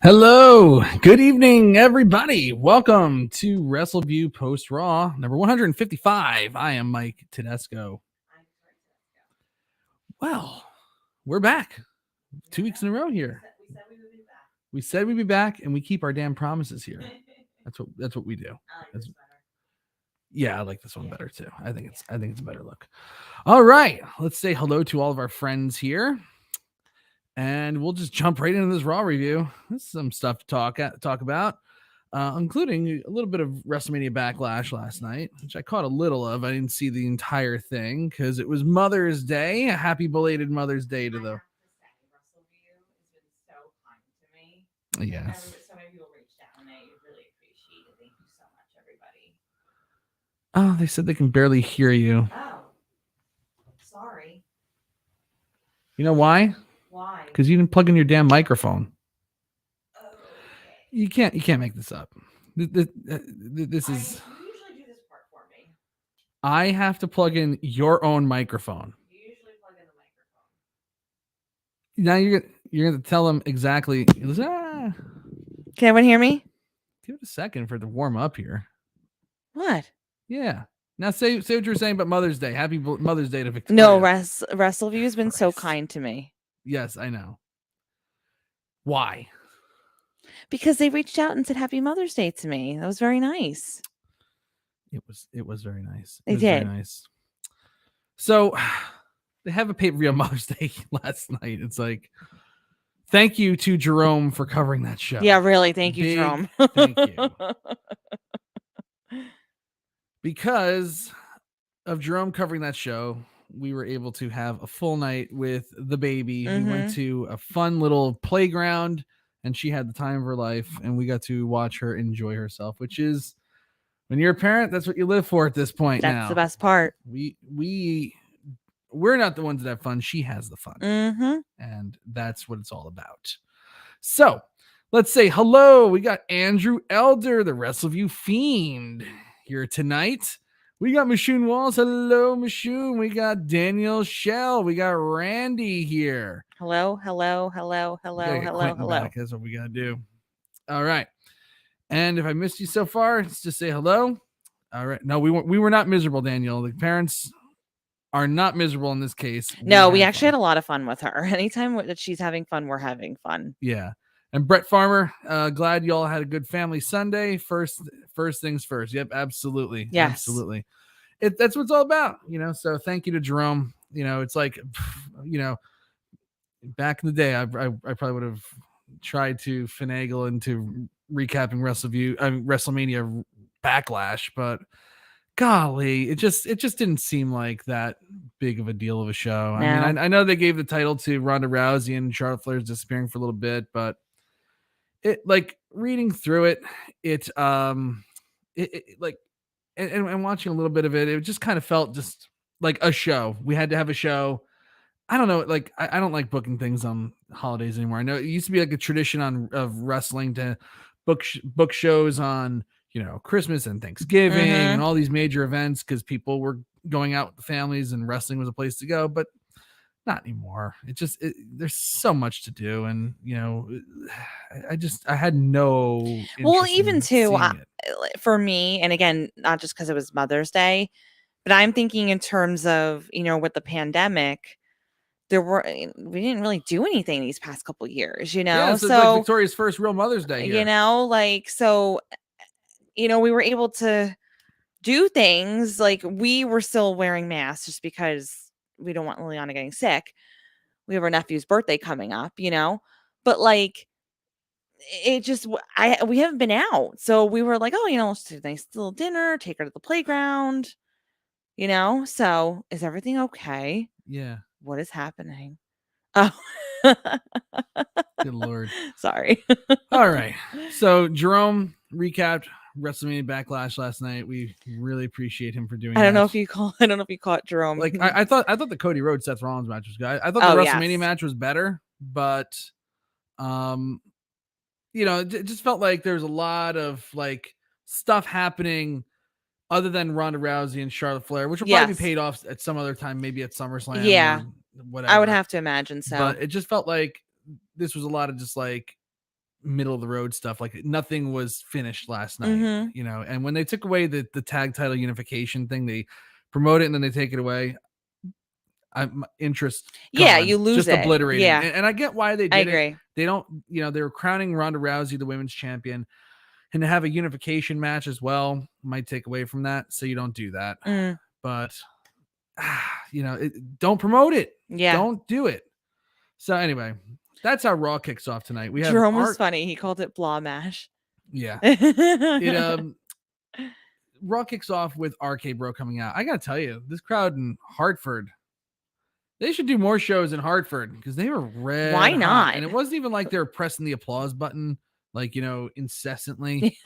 Hello, good evening, everybody. Welcome to Wrestleview Post-Raw, number 155. I am Mike Tedesco. Well, we're back 2 weeks in a row here. We said we'd be back, and we keep our damn promises here. That's what we do. Yeah, I like this one better too. I think it's a better look. All right, let's say hello to all of our friends here. And we'll just jump right into this Raw review. There's some stuff to talk about, including a little bit of WrestleMania Backlash last night, which I caught a little of. I didn't see the entire thing because it was Mother's Day. A happy belated Mother's Day to the. Wrestleview has been so kind to me. Yes. So many people reached out and I really appreciate it. Thank you so much, everybody. Oh, they said they can barely hear you. Oh, sorry. You know why? Why? Because you didn't plug in your damn microphone. Okay. You can't make this up. This is. You usually do this part for me. I have to plug in your own microphone. You usually plug in the microphone. Now you're gonna tell them exactly. Can everyone hear me? Give it a second for it to warm up here. What? Yeah. Now say what you were saying about Mother's Day. Happy Mother's Day to Victoria. No, Wrestleview has been so kind to me. Yes, I know. Why? Because they reached out and said Happy Mother's Day to me. That was very nice. It was very nice. They was did. Very nice. So they have a pay-per-view on Mother's Day last night. It's like, thank you to Jerome for covering that show. Yeah, really. Thank you, Jerome. Thank you. Because of Jerome covering that show, we were able to have a full night with the baby. We went to a fun little playground and she had the time of her life and we got to watch her enjoy herself, which is, when you're a parent, that's what you live for at this point. That's the best part. We're not the ones that have fun. She has the fun. And that's what it's all about. So let's say hello. We got Andrew Elder, the Wrestleview Fiend, here tonight. We got Michoon Walls. Hello, Michoon. We got Daniel Shell. We got Randy here. Hello. Back. That's what we got to do. All right. And if I missed you so far, let's just say hello. All right. No, we were not miserable, Daniel. The parents are not miserable in this case. No, we actually had a lot of fun with her. Anytime that she's having fun, we're having fun. Yeah. And Brett Farmer, glad you all had a good family Sunday. First things first. Yep, absolutely. Yes. Absolutely. That's what it's all about, So thank you to Jerome. It's like, back in the day, I probably would have tried to finagle into recapping WrestleMania Backlash, but golly, it just didn't seem like that big of a deal of a show. No. I mean, I know they gave the title to Ronda Rousey and Charlotte Flair's disappearing for a little bit, but it, like, reading through it, and watching a little bit of it, it just kind of felt just like a show. We had to have a show. I don't know. Like, I don't like booking things on holidays anymore. I know it used to be like a tradition of wrestling to book shows on, Christmas and Thanksgiving and all these major events because people were going out with the families and wrestling was a place to go, but not anymore. There's so much to do. And, I had no. Well, even too, for me, and again, not just because it was Mother's Day, but I'm thinking in terms of, with the pandemic, we didn't really do anything these past couple of years, Yeah, so it's like Victoria's first real Mother's Day here. We were able to do things, like we were still wearing masks just because we don't want Liliana getting sick. We have our nephew's birthday coming up, but like, we haven't been out. So we were like, let's do a nice little dinner, take her to the playground, so is everything okay? Yeah. What is happening? Oh, good Lord. Sorry. All right. So Jerome recapped WrestleMania Backlash last night. We really appreciate him for doing that. I don't know if you caught Jerome. Like, I thought the Cody Rhodes Seth Rollins match was good. I thought the WrestleMania match was better, but it just felt like there's a lot of like stuff happening other than Ronda Rousey and Charlotte Flair, which will probably be paid off at some other time, maybe at SummerSlam. Yeah. Or whatever. I would have to imagine so. But it just felt like this was a lot of just like middle of the road stuff. Like nothing was finished last night, Mhm. you know. And when they took away the tag title unification thing, they promote it and then they take it away. My interest Yeah, gone, you lose just it. obliterated. Yeah. And I get why they I did it. agree. They don't, you know, they were crowning Ronda Rousey the women's champion, and to have a unification match as well might take away from that. So you don't do that. Mm. But you know, don't promote it. Yeah. Don't do it. So anyway, that's how Raw kicks off tonight. We have Jerome was funny. He called it blah mash. Yeah. It Raw kicks off with RK Bro coming out. I gotta tell you, this crowd in Hartford, they should do more shows in Hartford because they were red Why hot. not? And it wasn't even like they were pressing the applause button, like, you know, incessantly.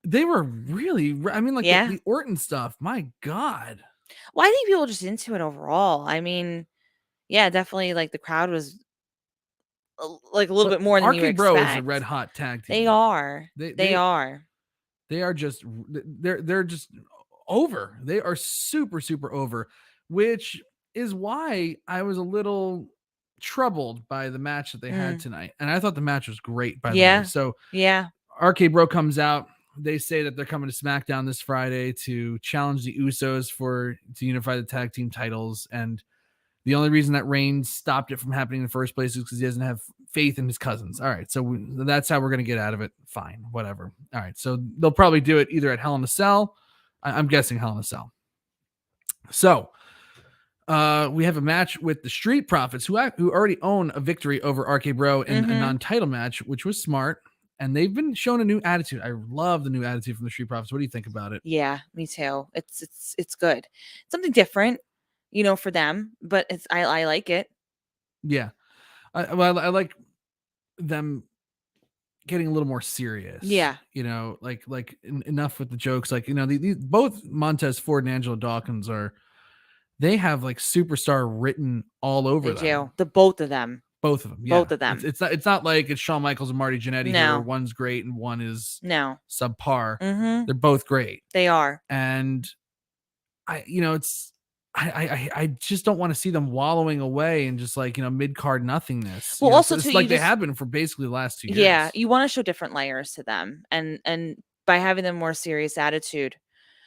They were really, I mean, like the Orton stuff. My God. Well, I think people are just into it overall. I mean, yeah, definitely. Like the crowd was like a little bit more than you RK Bro expect. is a red hot tag team. They are. They are. They are just. They're just over. They are super over, which is why I was a little troubled by the match that they had tonight. And I thought the match was great, by the way. So RK Bro comes out. They say that they're coming to SmackDown this Friday to challenge the Usos to unify the tag team titles. And the only reason that Reigns stopped it from happening in the first place is because he doesn't have faith in his cousins. All right, so that's how we're going to get out of it. Fine, whatever. All right, so they'll probably do it either at Hell in a Cell. I'm guessing Hell in a Cell. So we have a match with the Street Profits, who already own a victory over RK Bro in a non-title match, which was smart. And they've been shown a new attitude. I love the new attitude from the Street Profits. What do you think about it? Yeah, me too. It's good. Something different, you know, for them, but I like it. Yeah. I like them getting a little more serious. Yeah. You know, like enough with the jokes. Like, you know, these both Montez Ford and Angelo Dawkins they have like superstar written all over them. Do. The both of them. Both of them. Yeah. Both of them. It's not like it's Shawn Michaels and Marty Jannetty here, where one's great and one is subpar. They're both great. They are. And I just don't want to see them wallowing away and just like, you know, mid-card nothingness. Well, also it's like they have been for basically the last 2 years. Yeah, you want to show different layers to them, and by having them more serious attitude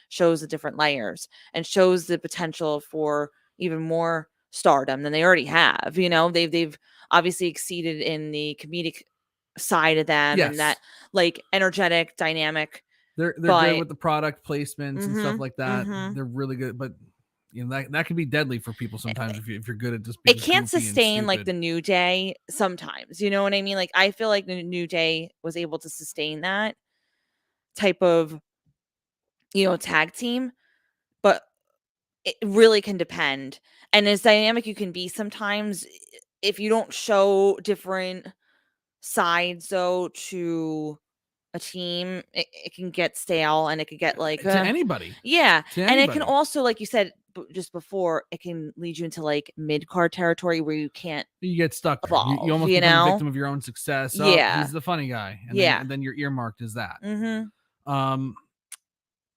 shows the different layers and shows the potential for even more stardom than they already have. You know, they've obviously exceeded in the comedic side of them and that like energetic, dynamic. They're good with the product placements and stuff like that. They're really good, but you know that can be deadly for people sometimes if you're good at just being. It can't sustain like the New Day sometimes. You know what I mean? Like I feel like the New Day was able to sustain that type of, you know, tag team, but it really can depend. And as dynamic you can be sometimes, if you don't show different sides though to a team, it can get stale and it could get like to anybody. Yeah. And it can also, like you said just before, it can lead you into like mid-card territory where you can't get stuck. Evolve, you almost become a victim of your own success. Oh, he's the funny guy. And then you're earmarked as that.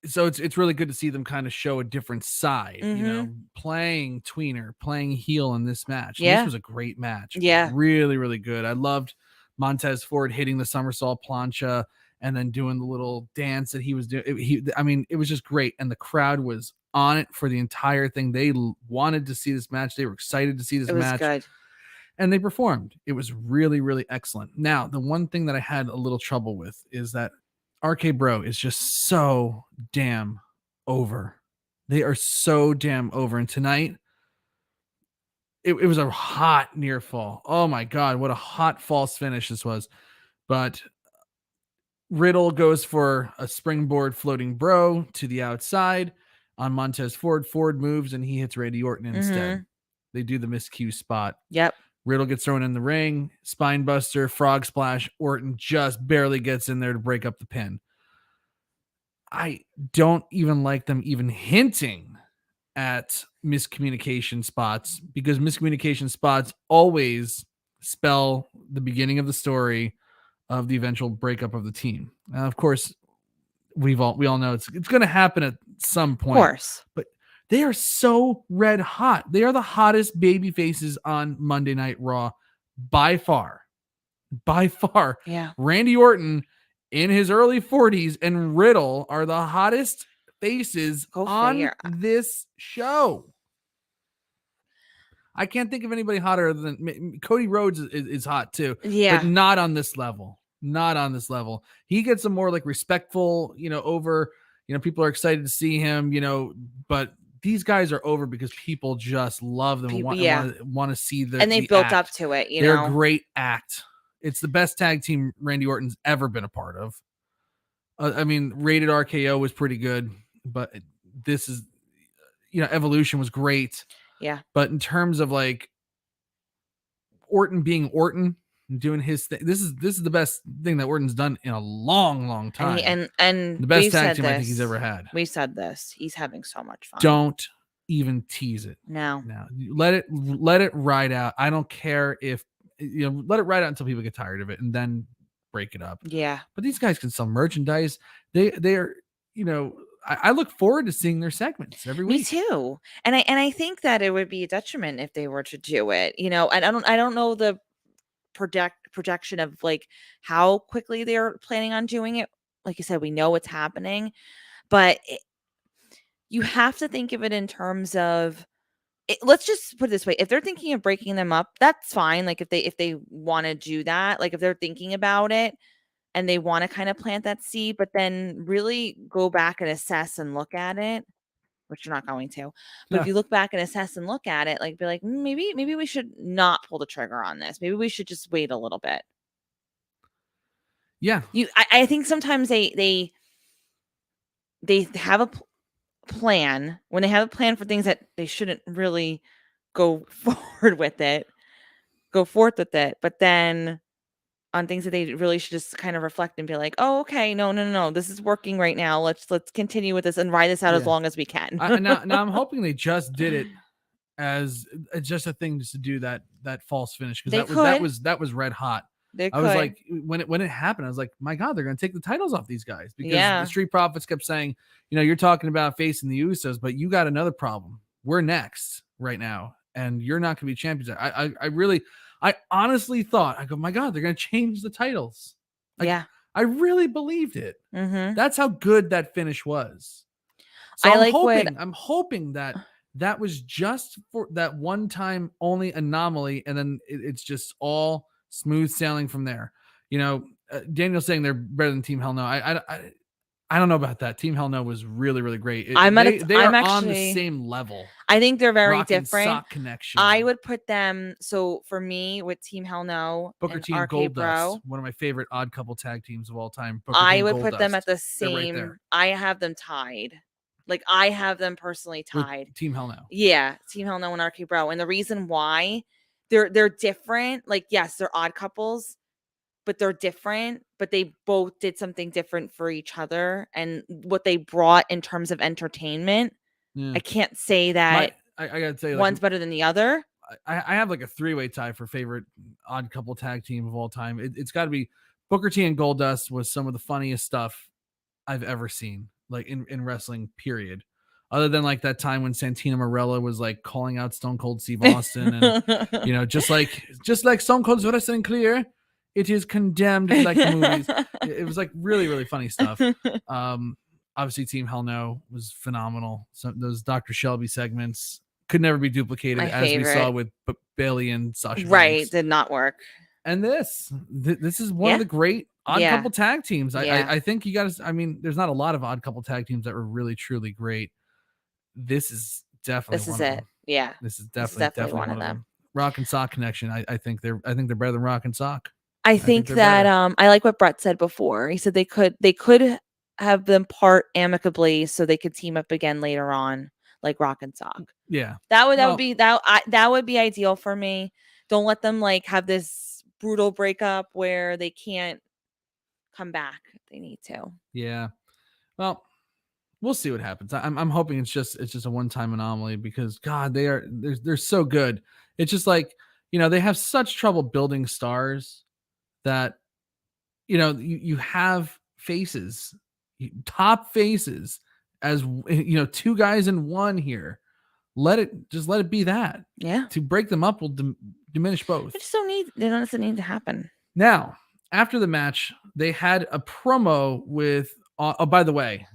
So it's really good to see them kind of show a different side, you know, playing tweener, playing heel in this match. This was a great match. Yeah. Really, really good. I loved Montez Ford hitting the somersault plancha and then doing the little dance that he was doing. I mean, it was just great. And the crowd was on it for the entire thing. They wanted to see this match. They were excited to see this match. Good. And they performed. It was really, really excellent. Now, the one thing that I had a little trouble with is that RK Bro is just so damn over. They are so damn over. And tonight, it was a hot near fall. Oh my God, what a hot false finish this was. But Riddle goes for a springboard floating bro to the outside on Montez Ford. Ford moves and he hits Randy Orton instead. They do the miscue spot. Yep. Riddle gets thrown in the ring, spine buster, frog splash. Orton just barely gets in there to break up the pin. I don't even like them even hinting at miscommunication spots, because miscommunication spots always spell the beginning of the story of the eventual breakup of the team. Of course, we all know it's going to happen at some point. Of course. But they are so red hot. They are the hottest baby faces on Monday Night Raw by far. by far. Yeah. Randy Orton in his early 40s and Riddle are the hottest faces Go on figure. this show. I can't think of anybody hotter than Cody Rhodes is hot too, Yeah. but not on this level. Not on this level. He gets a more like respectful, over, people are excited to see him, but these guys are over because people just love them and want to see them. And they built up to it, They're a great act. It's the best tag team Randy Orton's ever been a part of. I mean, Rated RKO was pretty good, but this is, Evolution was great. Yeah. But in terms of like Orton being Orton and doing his thing, this is the best thing that Orton's done in a long, long time. And the best tag team I think he's ever had. We said this. He's having so much fun. Don't even tease it. No. Let it ride out. I don't care if let it ride out until people get tired of it and then break it up. Yeah. But these guys can sell merchandise. They are, I look forward to seeing their segments every week. Me too. And I think that it would be a detriment if they were to do it, and I don't know the projection of like how quickly they're planning on doing it. Like you said, we know what's happening, but you have to think of it in terms of let's just put it this way. If they're thinking of breaking them up, that's fine. Like if they want to do that, like if they're thinking about it, and they want to kind of plant that seed, but then really go back and assess and look at it, which you're not going to. But if you look back and assess and look at it, like be like, maybe we should not pull the trigger on this. Maybe we should just wait a little bit. Yeah. I think sometimes they have a plan when they have a plan for things that they shouldn't really go forth with it. But then on things that they really should just kind of reflect and be like, oh, okay, no, this is working right now. Let's continue with this and ride this out as long as we can. Now I'm hoping they just did it as just a thing just to do that false finish because that was red hot. I was like, when it happened, I was like, my God, they're going to take the titles off these guys because the Street Profits kept saying, you're talking about facing the Usos, but you got another problem. We're next right now, and you're not going to be champions. I honestly thought, I go, my God, they're going to change the titles. I really believed it. Mm-hmm. That's how good that finish was. So I'm hoping that was just for that one time only anomaly. And then it's just all smooth sailing from there. Daniel's saying they're better than Team Hell No. I don't know about that. Team Hell No was really, really great. They are on the same level. I think they're very Rock different. And sock connection. I would put them. So for me, with Team Hell No, Booker T and Goldust, one of my favorite odd couple tag teams of all time. I would put them at the same. Right, I have them tied. Like I have them personally tied. With Team Hell No. Yeah, Team Hell No and RK Bro. And the reason why they're different. Like yes, they're odd couples, but they're different. But they both did something different for each other, and what they brought in terms of entertainment. Yeah. I can't say that I gotta say, one's better than the other. I have like a 3-way tie for favorite odd couple tag team of all time. It's got to be Booker T and Goldust was some of the funniest stuff I've ever seen, like in wrestling. Period. Other than like that time when Santino Marella was like calling out Stone Cold Steve Austin, and just like Stone Cold's wrestling clear, it is condemned like the movies. It was like really, really funny stuff. Obviously, Team Hell No was phenomenal. So those Dr. Shelby segments could never be duplicated, as we saw with Bayley and Sasha. Right, Banks. did not work. And this is one of the great odd couple tag teams. I think you got to. I mean, there's not a lot of odd couple tag teams that were really truly great. This is definitely one of them. Yeah, this is definitely one of them. Rock and Sock connection. I think they're better than Rock and Sock. I think that I like what Brett said before. He said they could have them part amicably so they could team up again later on, like Rock and Sock. Yeah, that would be ideal for me. Don't let them like have this brutal breakup where they can't come back if they need to. Yeah, well, we'll see what happens. I'm hoping it's just a one-time anomaly because God, they're so good. It's just like they have such trouble building stars that you have faces. Top faces as two guys in one here. Let it be that. Yeah. To break them up will diminish both. They don't need to happen. Now, after the match, they had a promo with, oh, by the way,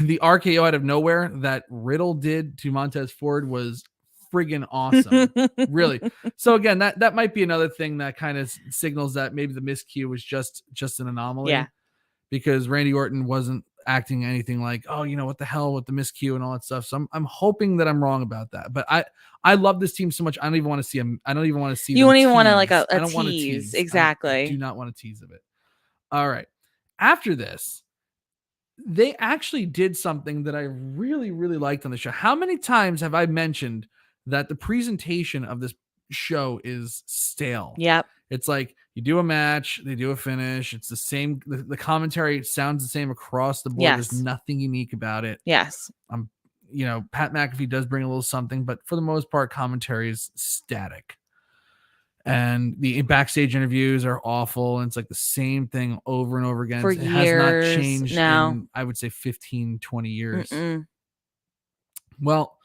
the RKO out of nowhere that Riddle did to Montez Ford was friggin' awesome. Really. So again, that might be another thing that kind of signals that maybe the miscue was just an anomaly. Yeah. Because Randy Orton wasn't acting anything like, oh, what the hell with the miscue and all that stuff. So I'm hoping that I'm wrong about that. But I love this team so much. I don't even want to see them. I don't even want to see. You don't even want to like I a don't want to tease. tease. Exactly. I do not want to tease of it. All right. After this, they actually did something that I really, really liked on the show. How many times have I mentioned that the presentation of this show is stale? Yep. It's like you do a match, they do a finish. It's the same. The commentary sounds the same across the board. Yes. There's nothing unique about it. Yes. Pat McAfee does bring a little something, but for the most part, commentary is static. And the backstage interviews are awful. And it's like the same thing over and over again. For it has not years changed now. in, I would say, 15, 20 years. Mm-mm. Well,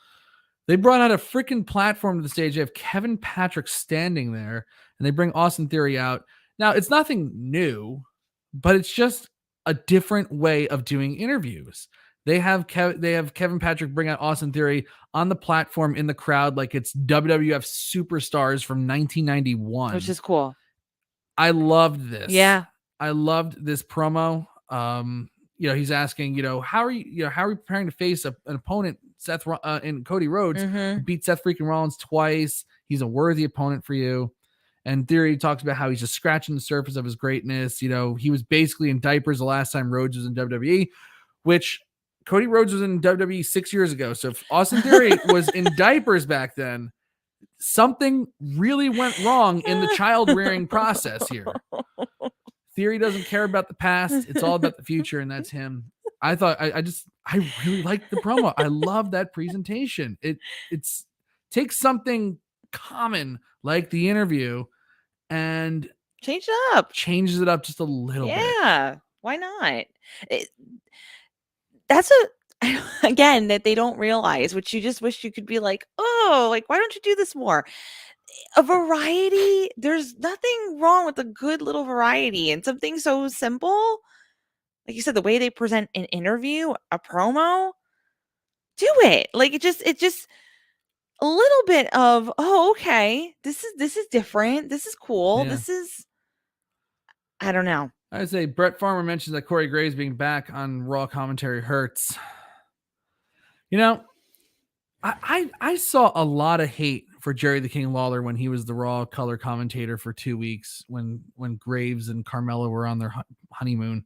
they brought out a freaking platform to the stage. They have Kevin Patrick standing there, and they bring Austin Theory out. Now, it's nothing new, but it's just a different way of doing interviews. They have Kevin Patrick bring out Austin Theory on the platform in the crowd like it's WWF superstars from 1991. Which is cool. I loved this. Yeah. I loved this promo. He's asking, how are you preparing to face an opponent, Seth and Cody Rhodes, who beat Seth freaking Rollins twice. He's a worthy opponent for you. And Theory talks about how he's just scratching the surface of his greatness. He was basically in diapers the last time Rhodes was in WWE, which Cody Rhodes was in WWE 6 years ago. So if Austin Theory was in diapers back then, something really went wrong in the child rearing process here. Theory doesn't care about the past. It's all about the future, and that's him. I thought I really liked the promo. I love that presentation. It's takes something common like the interview and changes it up just a little bit. Yeah, why not? That's again that they don't realize, which you just wish you could be like, oh, like why don't you do this more? A variety. There's nothing wrong with a good little variety and something so simple. Like you said, the way they present an interview, a promo, do it. Like it just a little bit of, oh, okay, this is different. This is cool. Yeah. This is, I don't know. I would say Brett Farmer mentions that Corey Graves being back on Raw commentary hurts. I saw a lot of hate for Jerry the King Lawler when he was the Raw color commentator for 2 weeks when Graves and Carmella were on their honeymoon.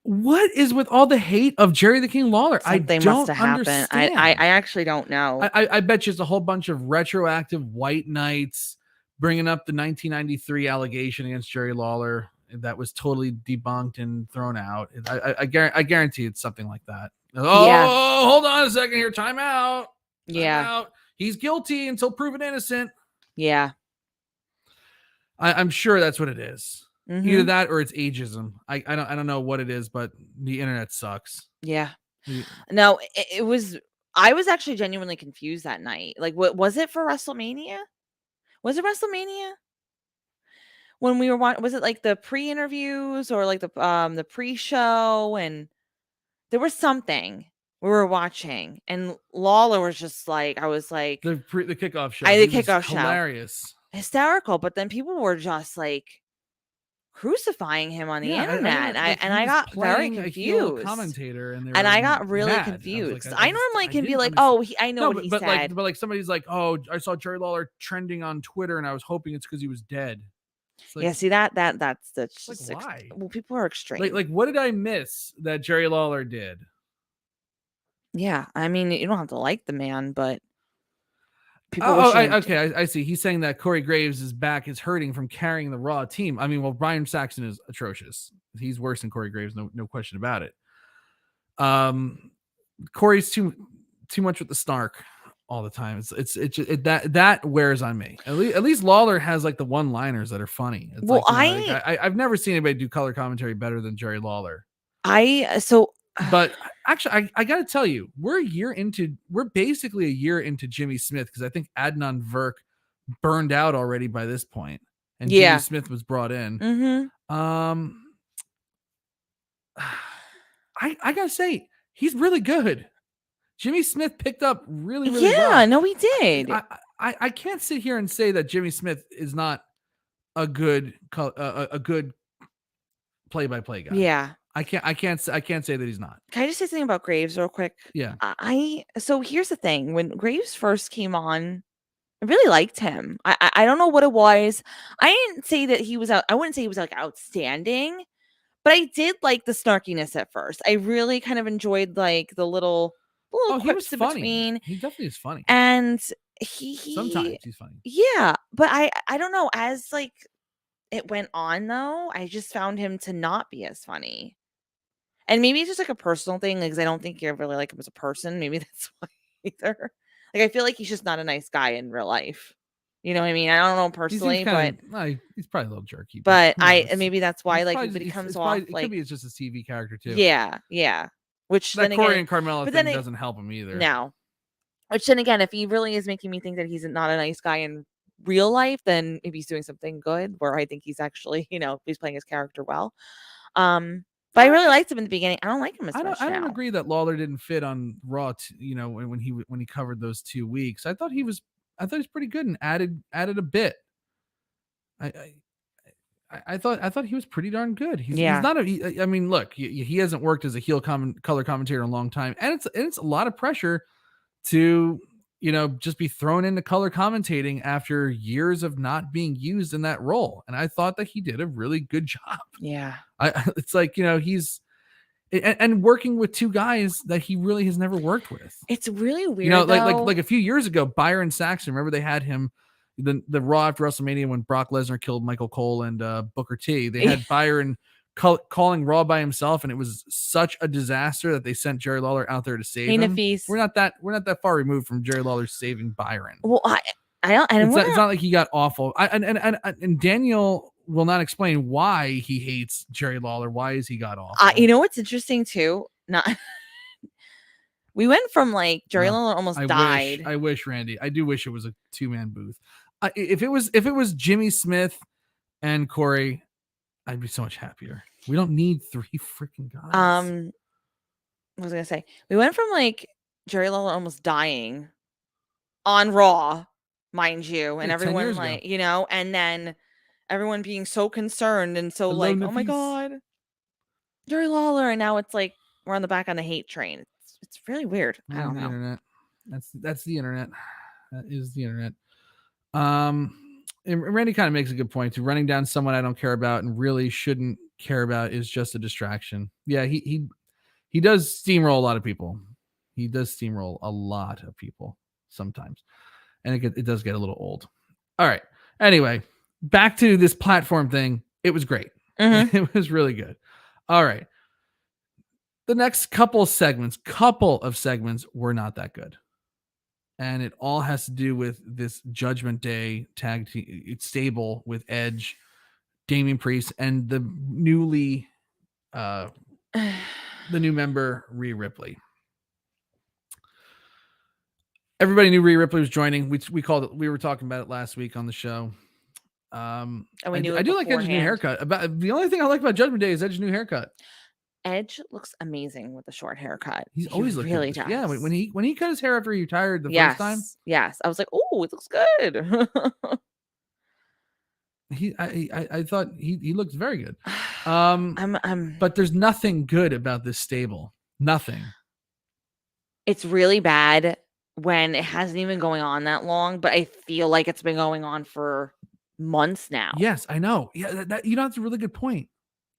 What is with all the hate of Jerry the King Lawler? Something must have happened. I actually don't know. I bet you it's a whole bunch of retroactive white knights bringing up the 1993 allegation against Jerry Lawler that was totally debunked and thrown out. I guarantee it's something like that. Oh, yeah. Hold on a second here. Time out. He's guilty until proven innocent. Yeah. I'm sure that's what it is. Mm-hmm. Either that or it's ageism. I don't know what it is, but the internet sucks. Yeah. No, it was. I was actually genuinely confused that night. Like, what was it for WrestleMania? Was it WrestleMania? When we were watching, was it like the pre-interviews or like the pre-show? And there was something we were watching, and Lawler was just like, I was like, the kickoff show. The kickoff show, hilarious, hysterical. But then people were just like crucifying him on the internet, and I got very confused. Commentator, and I got really confused. I normally can be like, oh, I know what he said, but like somebody's like, oh, I saw Jerry Lawler trending on Twitter, and I was hoping it's because he was dead. Like, yeah, see that's like, why? Well, people are extreme. Like what did I miss that Jerry Lawler did? Yeah, I mean, you don't have to like the man, but people. I see. He's saying that Corey Graves' back is hurting from carrying the Raw team. I mean, well, Brian Saxon is atrocious. He's worse than Corey Graves, no question about it. Corey's too much with the snark all the time. That wears on me. At least Lawler has like the one-liners that are funny. It's well, I've never seen anybody do color commentary better than Jerry Lawler. But actually, I got to tell you, we're basically a year into Jimmy Smith because I think Adnan Virk burned out already by this point. and Jimmy Smith was brought in. Mm-hmm. I gotta say, he's really good. Jimmy Smith picked up really, really Yeah, well. no, he did. I can't sit here and say that Jimmy Smith is not a good play-by-play guy. Yeah. I can't say that he's not. Can I just say something about Graves real quick? Yeah. So here's the thing. When Graves first came on, I really liked him. I don't know what it was. I didn't say that he was out. I wouldn't say he was like outstanding, but I did like the snarkiness at first. I really kind of enjoyed like the little quips in between. He definitely is funny. And he sometimes he's funny. Yeah, but I don't know. As like it went on though, I just found him to not be as funny. And maybe it's just like a personal thing, because I don't think you really like him as a person. Maybe that's why either. Like I feel like he's just not a nice guy in real life. You know what I mean? I don't know personally, but he's probably a little jerky. But maybe that's why like he comes off it like could be it's just a TV character too. Yeah. Which that then Corey again, and Carmella thing doesn't help him either. No. Which then again, if he really is making me think that he's not a nice guy in real life, then maybe he's doing something good. Where I think he's actually, he's playing his character well. But I really liked him in the beginning. I don't like him as much now. I don't agree that Lawler didn't fit on Raw. When he covered those 2 weeks, I thought he was pretty good and added a bit. I thought he was pretty darn good. He's not I mean, look, he hasn't worked as a heel color commentator in a long time, and it's a lot of pressure to just be thrown into color commentating after years of not being used in that role. And I thought that he did a really good job. Yeah. It's like, he's and working with 2 guys that he really has never worked with. It's really weird. Like a few years ago, Byron Saxton, remember they had him the Raw after WrestleMania when Brock Lesnar killed Michael Cole and Booker T. They had Byron calling Raw by himself, and it was such a disaster that they sent Jerry Lawler out there to save him. We're not that far removed from Jerry Lawler saving Byron. Well, I don't. It's not like he got awful. And Daniel will not explain why he hates Jerry Lawler. Why is he got awful? What's interesting too? We went from like Jerry Lawler almost died. I wish, Randy. I do wish it was a 2-man booth. If it was Jimmy Smith and Corey, I'd be so much happier. We don't need 3 freaking guys. What was I gonna say? We went from like Jerry Lawler almost dying on Raw, mind you, and everyone like and then everyone being so concerned and so like, oh my god, Jerry Lawler, and now it's like we're on the hate train. It's really weird. I don't know. Internet. That's the internet. That is the internet. And Randy kind of makes a good point too. Running down someone I don't care about and really shouldn't care about is just a distraction. Yeah, he does steamroll a lot of people. He does steamroll a lot of people sometimes, and it does get a little old. All right. Anyway, back to this platform thing. It was great. Mm-hmm. It was really good. All right. The next couple of segments were not that good. And it all has to do with this Judgment Day tag team stable with Edge, Damian Priest, and the new member Rhea Ripley. Everybody knew Rhea Ripley was joining. We called it. We were talking about it last week on the show. And I do like Edge's new haircut. The only thing I like about Judgment Day is Edge's new haircut. Edge looks amazing with the short haircut. He's always looking really good. does. Yeah, when he cut his hair after he retired the first time. Yes, I was like, oh, it looks good. I thought he looks very good. But there's nothing good about this stable. Nothing. It's really bad when it hasn't even going on that long, but I feel like it's been going on for months now. Yes, I know. Yeah, that's a really good point.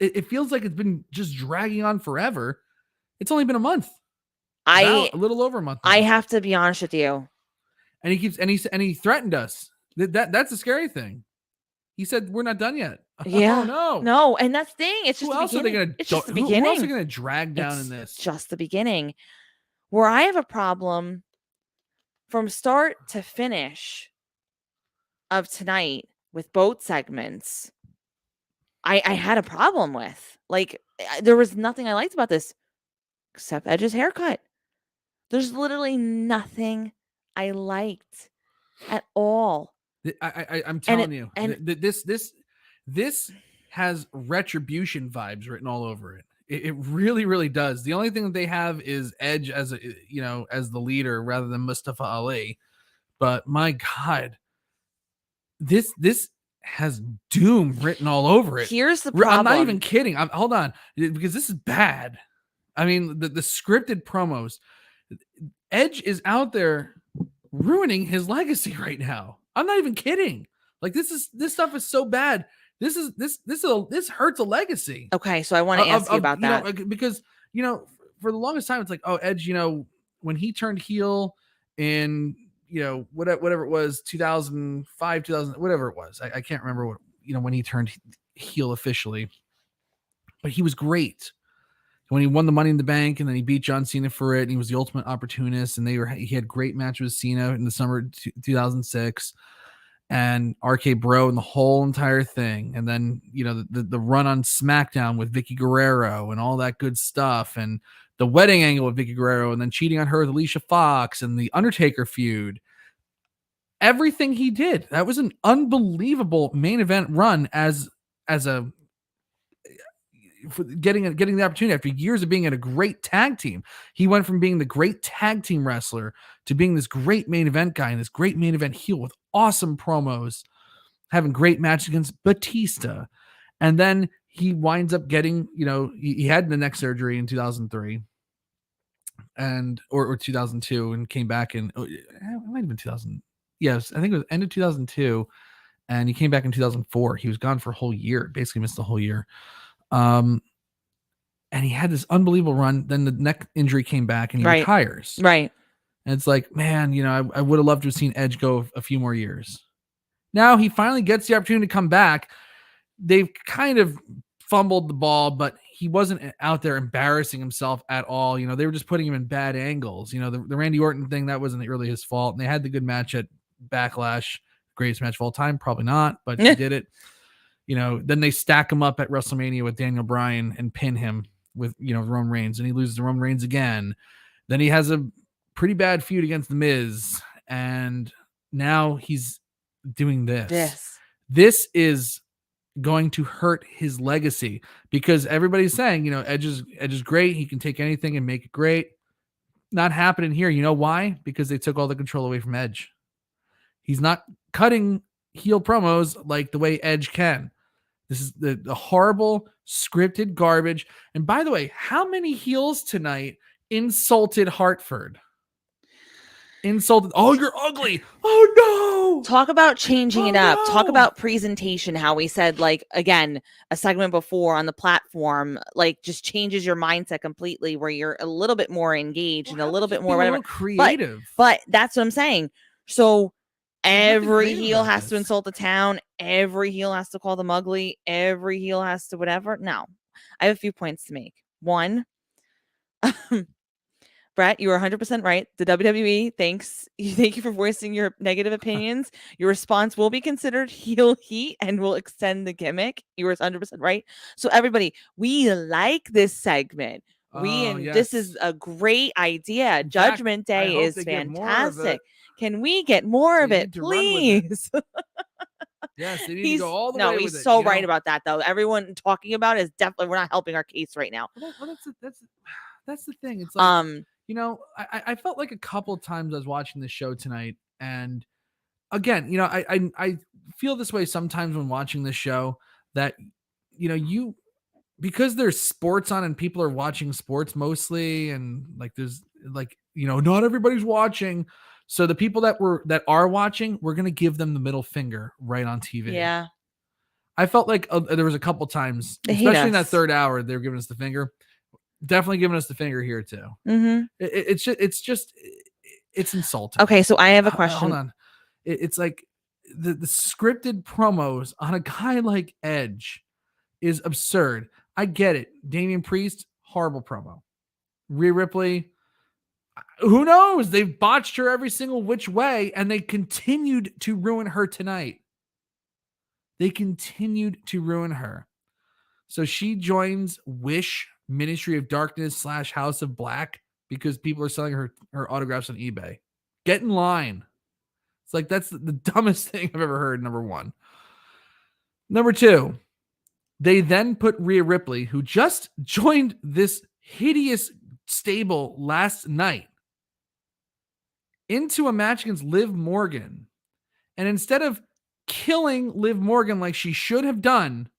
It feels like it's been just dragging on forever. It's only been a month. A little over a month now. I have to be honest with you. And he threatened us. That's a scary thing. He said we're not done yet. Yeah. Oh, no. And that's the thing. It's just who else are they gonna? It's just the beginning. Who else are gonna drag down in this? Just the beginning. Where I have a problem from start to finish of tonight with both segments. I had a problem with. Like, there was nothing I liked about this except Edge's haircut. There's literally nothing I liked at all. I'm telling you, this has retribution vibes written all over it. It really, really does. The only thing that they have is Edge as as the leader rather than Mustafa Ali. But my God, this has doom written all over it. Here's the problem. I'm not even kidding. Hold on, because this is bad. I mean, the scripted promos. Edge is out there ruining his legacy right now. I'm not even kidding. Like this stuff is so bad. This hurts a legacy. Okay, so I want to ask you about that. Because for the longest time it's like, oh, Edge, when he turned heel in whatever it was, 2005, 2000, whatever it was. I can't remember what when he turned heel officially. But he was great. When he won the Money in the Bank and then he beat John Cena for it, and he was the ultimate opportunist, and he had great matches with Cena in the summer of 2006 and RK Bro and the whole entire thing. And then, the run on SmackDown with Vicky Guerrero and all that good stuff, and the wedding angle with Vicky Guerrero, and then cheating on her with Alicia Fox, and the Undertaker feud. Everything he did, that was an unbelievable main event run as a for getting the opportunity after years of being in a great tag team. He went from being the great tag team wrestler to being this great main event guy and this great main event heel with awesome promos, having great matches against Batista. And then he winds up getting, he had the neck surgery in 2003 or 2002 and came back in, it might have been 2000. Yes, I think it was end of 2002. And he came back in 2004. He was gone for a whole year, basically missed the whole year. And he had this unbelievable run. Then the neck injury came back and he retires. Right. And it's like, man, I would have loved to have seen Edge go a few more years. Now he finally gets the opportunity to come back. They've kind of fumbled the ball, but he wasn't out there embarrassing himself at all. They were just putting him in bad angles. The Randy Orton thing, that wasn't really his fault. And they had the good match at Backlash, greatest match of all time. Probably not, but he did it. Then they stack him up at WrestleMania with Daniel Bryan and pin him with, Roman Reigns, and he loses to Roman Reigns again. Then he has a pretty bad feud against The Miz, and now he's doing this. This is going to hurt his legacy because everybody's saying, Edge is great. He can take anything and make it great. Not happening here. You know why? Because they took all the control away from Edge. He's not cutting heel promos like the way Edge can. This is the horrible scripted garbage. And by the way, how many heels tonight insulted Hartford? Insulted. Oh, you're ugly. Oh, no. Talk about changing it up. No. Talk about presentation. How we said, again, a segment before on the platform, just changes your mindset completely where you're a little bit more engaged and a little bit more whatever. Creative. But that's what I'm saying. So every heel has to insult the town. Every heel has to call them ugly. Every heel has to whatever. No, I have a few points to make. One, Brett, you are 100% right. The WWE, thank you for voicing your negative opinions. Your response will be considered heel heat and will extend the gimmick. You were 100% right. So everybody, we like this segment. This is a great idea. Judgment Day is fantastic. Can we get more of it, please? Yes, they need to go all the way with it. No, he's so right about that, though. Everyone talking about it is definitely, we're not helping our case right now. Well, that's the thing. It's like, I felt like a couple of times I was watching this show tonight, and again, I feel this way sometimes when watching this show that, because there's sports on and people are watching sports mostly, and there's not everybody's watching. So the people that are watching, we're going to give them the middle finger right on TV. Yeah. I felt like there was a couple times, especially in that third hour, they were giving us the finger. Definitely giving us the finger here too. Mm-hmm. It's insulting. Okay, so I have a question. Hold on. It's like the scripted promos on a guy like Edge is absurd. I get it. Damian Priest, horrible promo. Rhea Ripley, who knows? They've botched her every single which way, and they continued to ruin her tonight. They continued to ruin her. So she joins Wish Ministry of Darkness / House of Black because people are selling her autographs on eBay. Get in line. It's like, that's the dumbest thing I've ever heard, number one. Number two, they then put Rhea Ripley, who just joined this hideous stable last night, into a match against Liv Morgan. And instead of killing Liv Morgan like she should have done,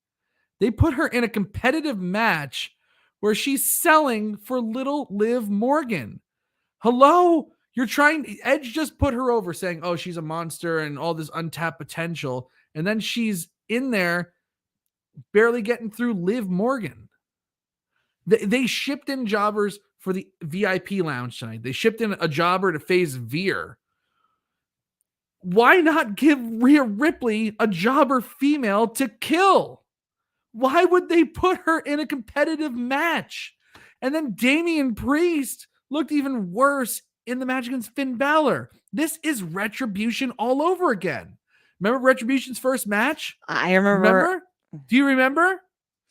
they put her in a competitive match where she's selling for little Liv Morgan. Hello? Edge just put her over saying, oh, she's a monster and all this untapped potential. And then she's in there barely getting through Liv Morgan. They shipped in jobbers for the VIP lounge tonight. They shipped in a jobber to face Veer. Why not give Rhea Ripley a jobber female to kill? Why would they put her in a competitive match? And then Damian Priest looked even worse in the match against Finn Balor. This is Retribution all over again. Remember Retribution's first match? I remember. Do you remember?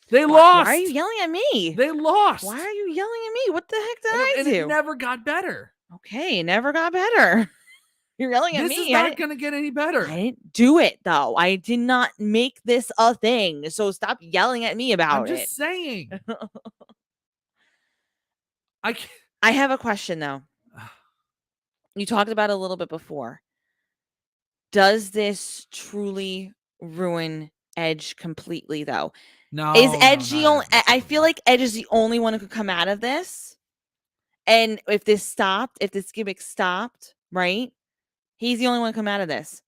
They lost. Why are you yelling at me? They lost. Why are you yelling at me? What the heck did I do? It never got better. Okay, it never got better. You're yelling at me. This is not going to get any better. I didn't do it, though. I did not make this a thing. So stop yelling at me about it. I'm just saying. I have a question, though. You talked about it a little bit before. Does this truly ruin Edge completely, though? No. Is Edge the only... I feel like Edge is the only one who could come out of this. And if this gimmick stopped, right? He's the only one to come out of this.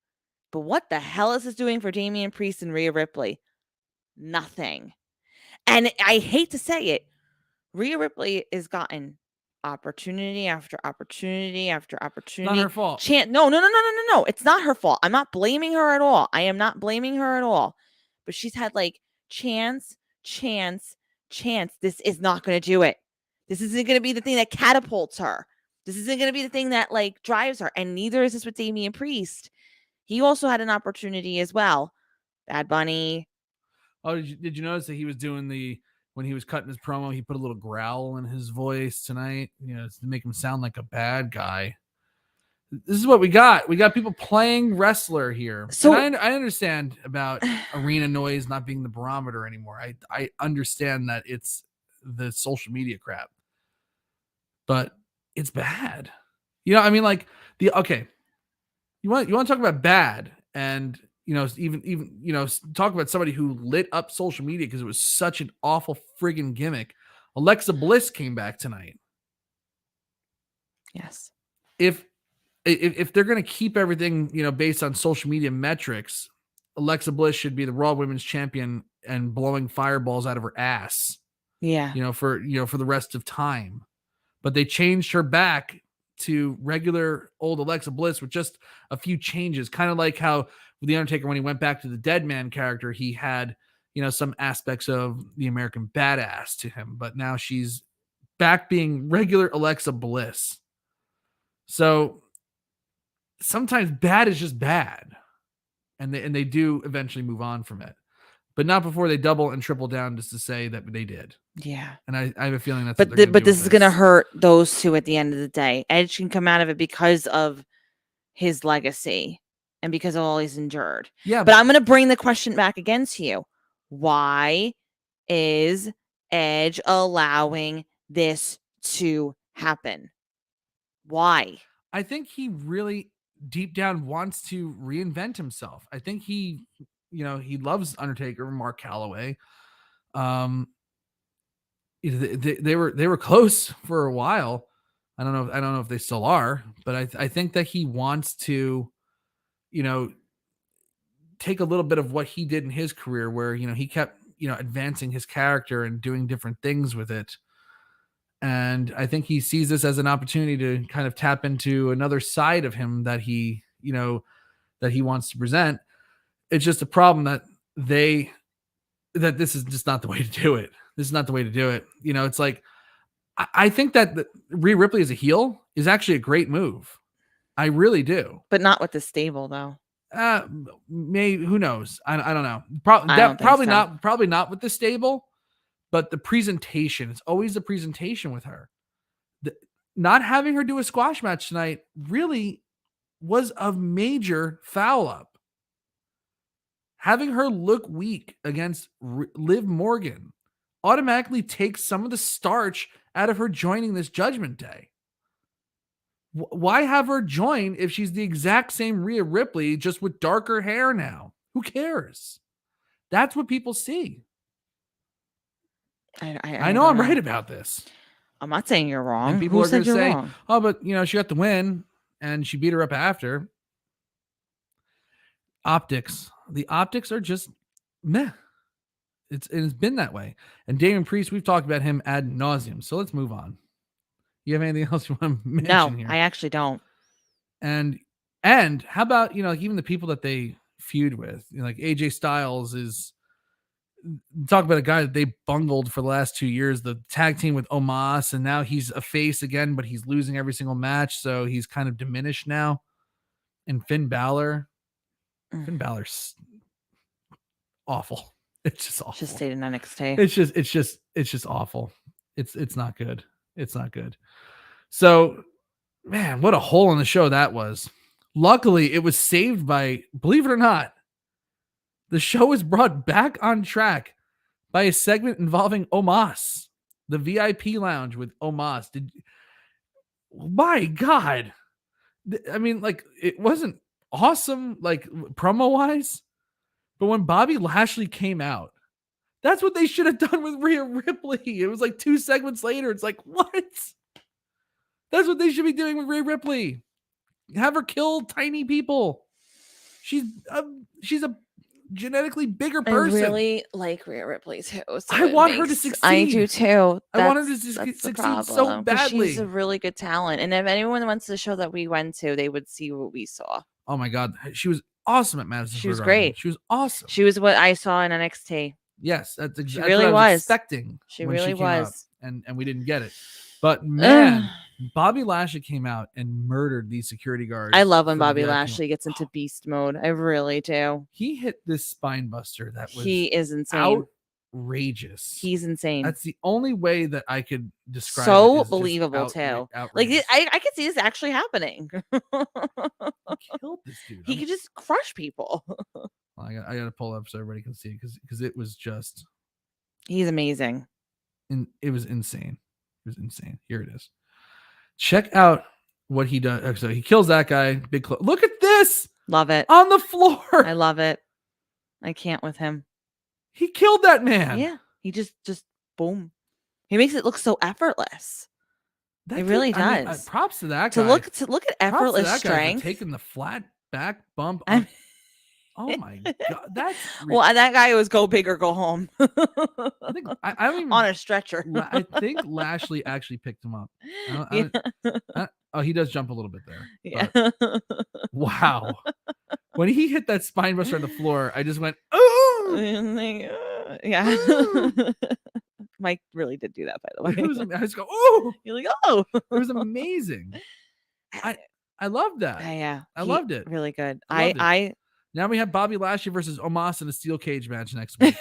But what the hell is this doing for Damian Priest and Rhea Ripley? Nothing. And I hate to say it, Rhea Ripley has gotten opportunity after opportunity after opportunity. Not her fault. No. It's not her fault. I'm not blaming her at all. I am not blaming her at all. But she's had like chance. This is not going to do it. This isn't going to be the thing that catapults her. This isn't going to be the thing that like drives her. And neither is this with Damian Priest. He also had an opportunity as well. Bad Bunny. Oh, did you notice that he was doing when he was cutting his promo, he put a little growl in his voice tonight, to make him sound like a bad guy. This is what we got. We got people playing wrestler here. So and I understand about arena noise not being the barometer anymore. I understand that it's the social media crap, but it's bad. You want to talk about bad and, even talk about somebody who lit up social media because it was such an awful friggin' gimmick. Alexa Bliss came back tonight. Yes. If they're going to keep everything, based on social media metrics, Alexa Bliss should be the Raw Women's Champion and blowing fireballs out of her ass. Yeah. For the rest of time. But they changed her back to regular old Alexa Bliss with just a few changes, kind of like how with The Undertaker, when he went back to the Dead Man character, he had, some aspects of the American Badass to him, but now she's back being regular Alexa Bliss. So sometimes bad is just bad, and they do eventually move on from it, but not before they double and triple down just to say that they did. Yeah. And I have a feeling that's but this is going to hurt those two at the end of the day. Edge can come out of it because of his legacy and because of all he's endured. Yeah. But I'm going to bring the question back again to you. Why is Edge allowing this to happen? Why? I think he really deep down wants to reinvent himself. I think he loves Undertaker, Mark Calloway. They were close for a while. I don't know if they still are, but I think that he wants to, take a little bit of what he did in his career where, he kept, advancing his character and doing different things with it. And I think he sees this as an opportunity to kind of tap into another side of him that he wants to present. It's just a problem that this is just not the way to do it. This is not the way to do it. It's like, I think that Rhea Ripley as a heel is actually a great move. I really do. But not with the stable, though. Who knows? I don't know. Probably not with the stable, but the presentation. It's always the presentation with her. Not having her do a squash match tonight really was a major foul up. Having her look weak against Liv Morgan automatically takes some of the starch out of her joining this Judgment Day. Why have her join if she's the exact same Rhea Ripley, just with darker hair now? Who cares? That's what people see. I know I'm right about this. I'm not saying you're wrong. And people Who are going to say, wrong? oh, but she got the win and she beat her up after. Optics. The optics are just meh. It's been that way. And Damian Priest, we've talked about him ad nauseum. So let's move on. You have anything else you want to mention here? No, I actually don't. And how about, like even the people that they feud with, like AJ Styles is, talk about a guy that they bungled for the last 2 years, the tag team with Omos, and now he's a face again, but he's losing every single match. So he's kind of diminished now. And Finn Balor's awful. It's just awful. Just stayed in NXT. It's just awful. It's not good. It's not good. So, man, what a hole in the show that was. Luckily, it was saved by, believe it or not, the show was brought back on track by a segment involving Omos, the VIP lounge with Omos. My God. I mean, like, it wasn't awesome, like, promo-wise, but when Bobby Lashley came out, that's what they should have done with Rhea Ripley. It was like 2 segments later. It's like, what? That's what they should be doing with Rhea Ripley. Have her kill tiny people. She's a genetically bigger person. I really like Rhea Ripley too. So I want her to succeed. I do too. I want her to succeed so badly. She's a really good talent. And if anyone went to the show that we went to, they would see what we saw. Oh my God. She was awesome at Madison She was Square great. Garden. She was awesome. She was what I saw in NXT. Yes, that's exactly she really what I was was expecting. She when really she came was. Up, and we didn't get it. But man, Bobby Lashley came out and murdered these security guards. I love when Bobby Lashley gets into beast mode. I really do. He hit this spine buster that was he is insane. Outrageous. He's insane. That's the only way that I could describe so it. So believable too. Outrageous. Like I could see this actually happening. He killed this dude. He could just crush people. Well, I got to pull up so everybody can see because it was just. He's amazing. And it was insane. It was insane. Here it is. Check out what he does. So he kills that guy. Big look at this. Love it. On the floor. I love it. I can't with him. He killed that man. Yeah. He just boom. He makes it look so effortless. It really does. I mean, props to that guy. To look at effortless strength. Taking the flat back bump. Oh my God. That's well, that guy was go big or go home. I think I don't even on a stretcher. I think Lashley actually picked him up. He does jump a little bit there. Yeah. Wow. When he hit that spine buster on the floor, I just went, oh yeah. Mike really did do that, by the way. I just go, oh, you're like, oh, it was amazing. I loved that. Yeah. I loved it. Really good. Now we have Bobby Lashley versus Omos in a steel cage match next week.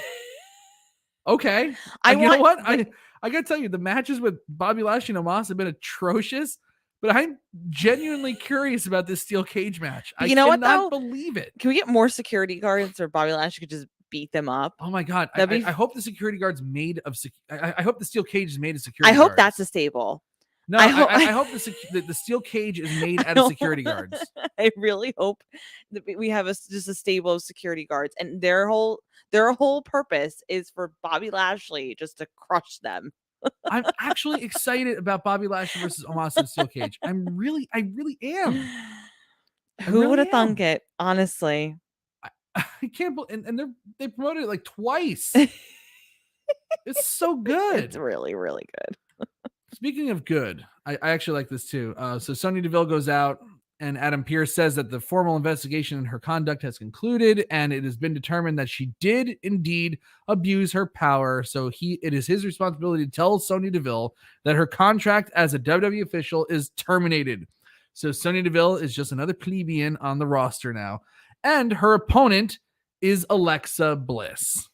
Okay. You know what? I gotta tell you, the matches with Bobby Lashley and Omos have been atrocious, but I'm genuinely curious about this steel cage match. I cannot believe it. Can we get more security guards, or Bobby Lashley could just beat them up? Oh my God. I hope the security guard's made of I hope the steel cage is made of security guards. I hope guards. That's a stable. No, I hope the steel cage is made out of security guards. I really hope that we have just a stable of security guards, and their whole purpose is for Bobby Lashley just to crush them. I'm actually excited about Bobby Lashley versus Omos in a steel cage. I really am. Who would have thunk it? Honestly, I can't believe, and they promoted it like twice. It's so good. It's really, really good. Speaking of good, I actually like this too. So Sonya Deville goes out, and Adam Pearce says that the formal investigation in her conduct has concluded, and it has been determined that she did indeed abuse her power. So it is his responsibility to tell Sonya Deville that her contract as a WWE official is terminated. So Sonya Deville is just another plebeian on the roster now, and her opponent is Alexa Bliss.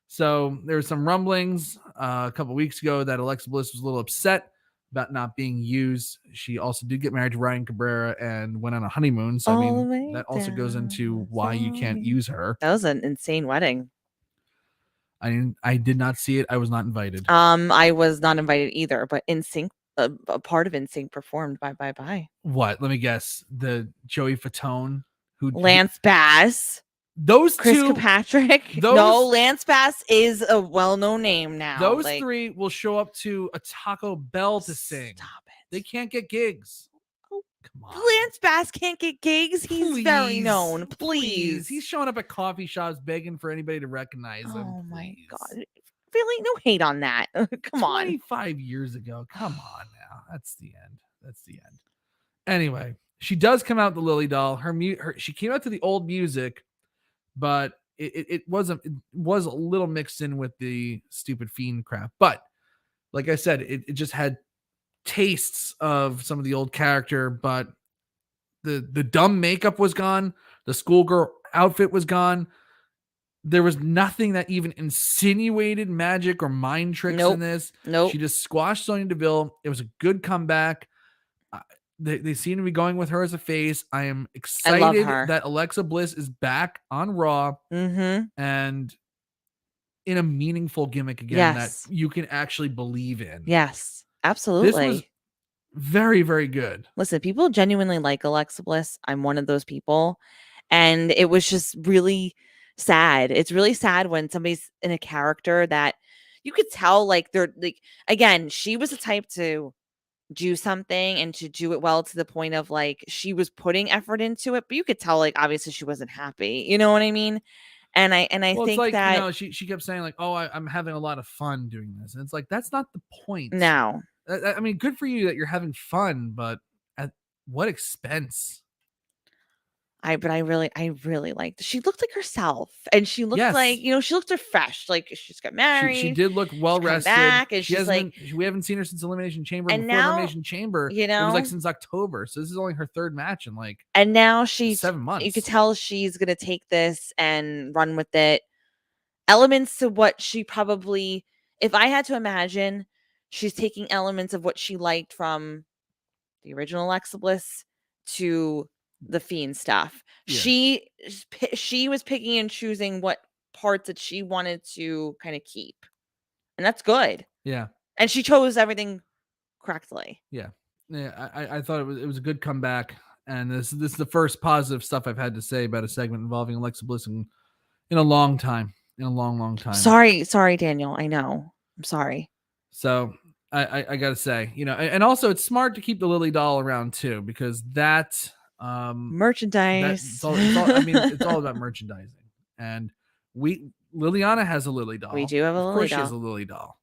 So there were some rumblings a couple weeks ago that Alexa Bliss was a little upset about not being used. She also did get married to Ryan Cabrera and went on a honeymoon. So, I mean, that also goes into why you can't use her. That was an insane wedding. I did not see it. I was not invited. I was not invited either, but NSYNC, a part of NSYNC performed Bye. What? Let me guess. The Joey Fatone, Lance Bass. Those Chris two, Kirkpatrick. No, Lance Bass is a well-known name now. Those three will show up to a Taco Bell to sing. Stop it. They can't get gigs. Oh, come on. Lance Bass can't get gigs. He's very known. Please. He's showing up at coffee shops begging for anybody to recognize him. Oh my God. Really? No hate on that. Come on. 25 years ago. Come on now. That's the end. Anyway, she does come out the Lily doll. She came out to the old music, but it was a little mixed in with the stupid Fiend crap. But like I said, it just had tastes of some of the old character, but the dumb makeup was gone. The schoolgirl outfit was gone. There was nothing that even insinuated magic or mind tricks in this. Nope. She just squashed Sonya Deville. It was a good comeback. They seem to be going with her as a face. I am excited that Alexa Bliss is back on Raw and in a meaningful gimmick again that you can actually believe in. Yes, absolutely. This was very, very good. Listen, people genuinely like Alexa Bliss. I'm one of those people. And it was just really sad. It's really sad when somebody's in a character that you could tell, like, they're like, again, she was the type to do something and to do it well to the point of like she was putting effort into it, but you could tell, like, obviously she wasn't happy. You know what I mean? And I think it's like, that, you know, she kept saying like, oh, I'm having a lot of fun doing this. And it's like, that's not the point. No. I mean, good for you that you're having fun, but at what expense? I really liked. She looked like herself, and she looked like, you know, she looked refreshed. Like she's got married. She did look well rested. Back, and she's like, we haven't seen her since Elimination Chamber. And before now, Elimination Chamber, you know, it was like since October. So this is only her third match in like. And now she's 7 months. You could tell she's gonna take this and run with it. Elements to what she probably, if I had to imagine, she's taking elements of what she liked from the original Alexa Bliss to the Fiend stuff. Yeah. She was picking and choosing what parts that she wanted to kind of keep, and that's good. Yeah, and she chose everything correctly. Yeah. I thought it was a good comeback, and this is the first positive stuff I've had to say about a segment involving Alexa Bliss in a long time. In a long time. Sorry, Daniel. I know. I'm sorry. So I gotta say, you know, and also it's smart to keep the Lily doll around too, because that merchandise. It's all about merchandising. And Liliana has a Lily doll. We do have a Lily doll. Of course she has a Lily doll.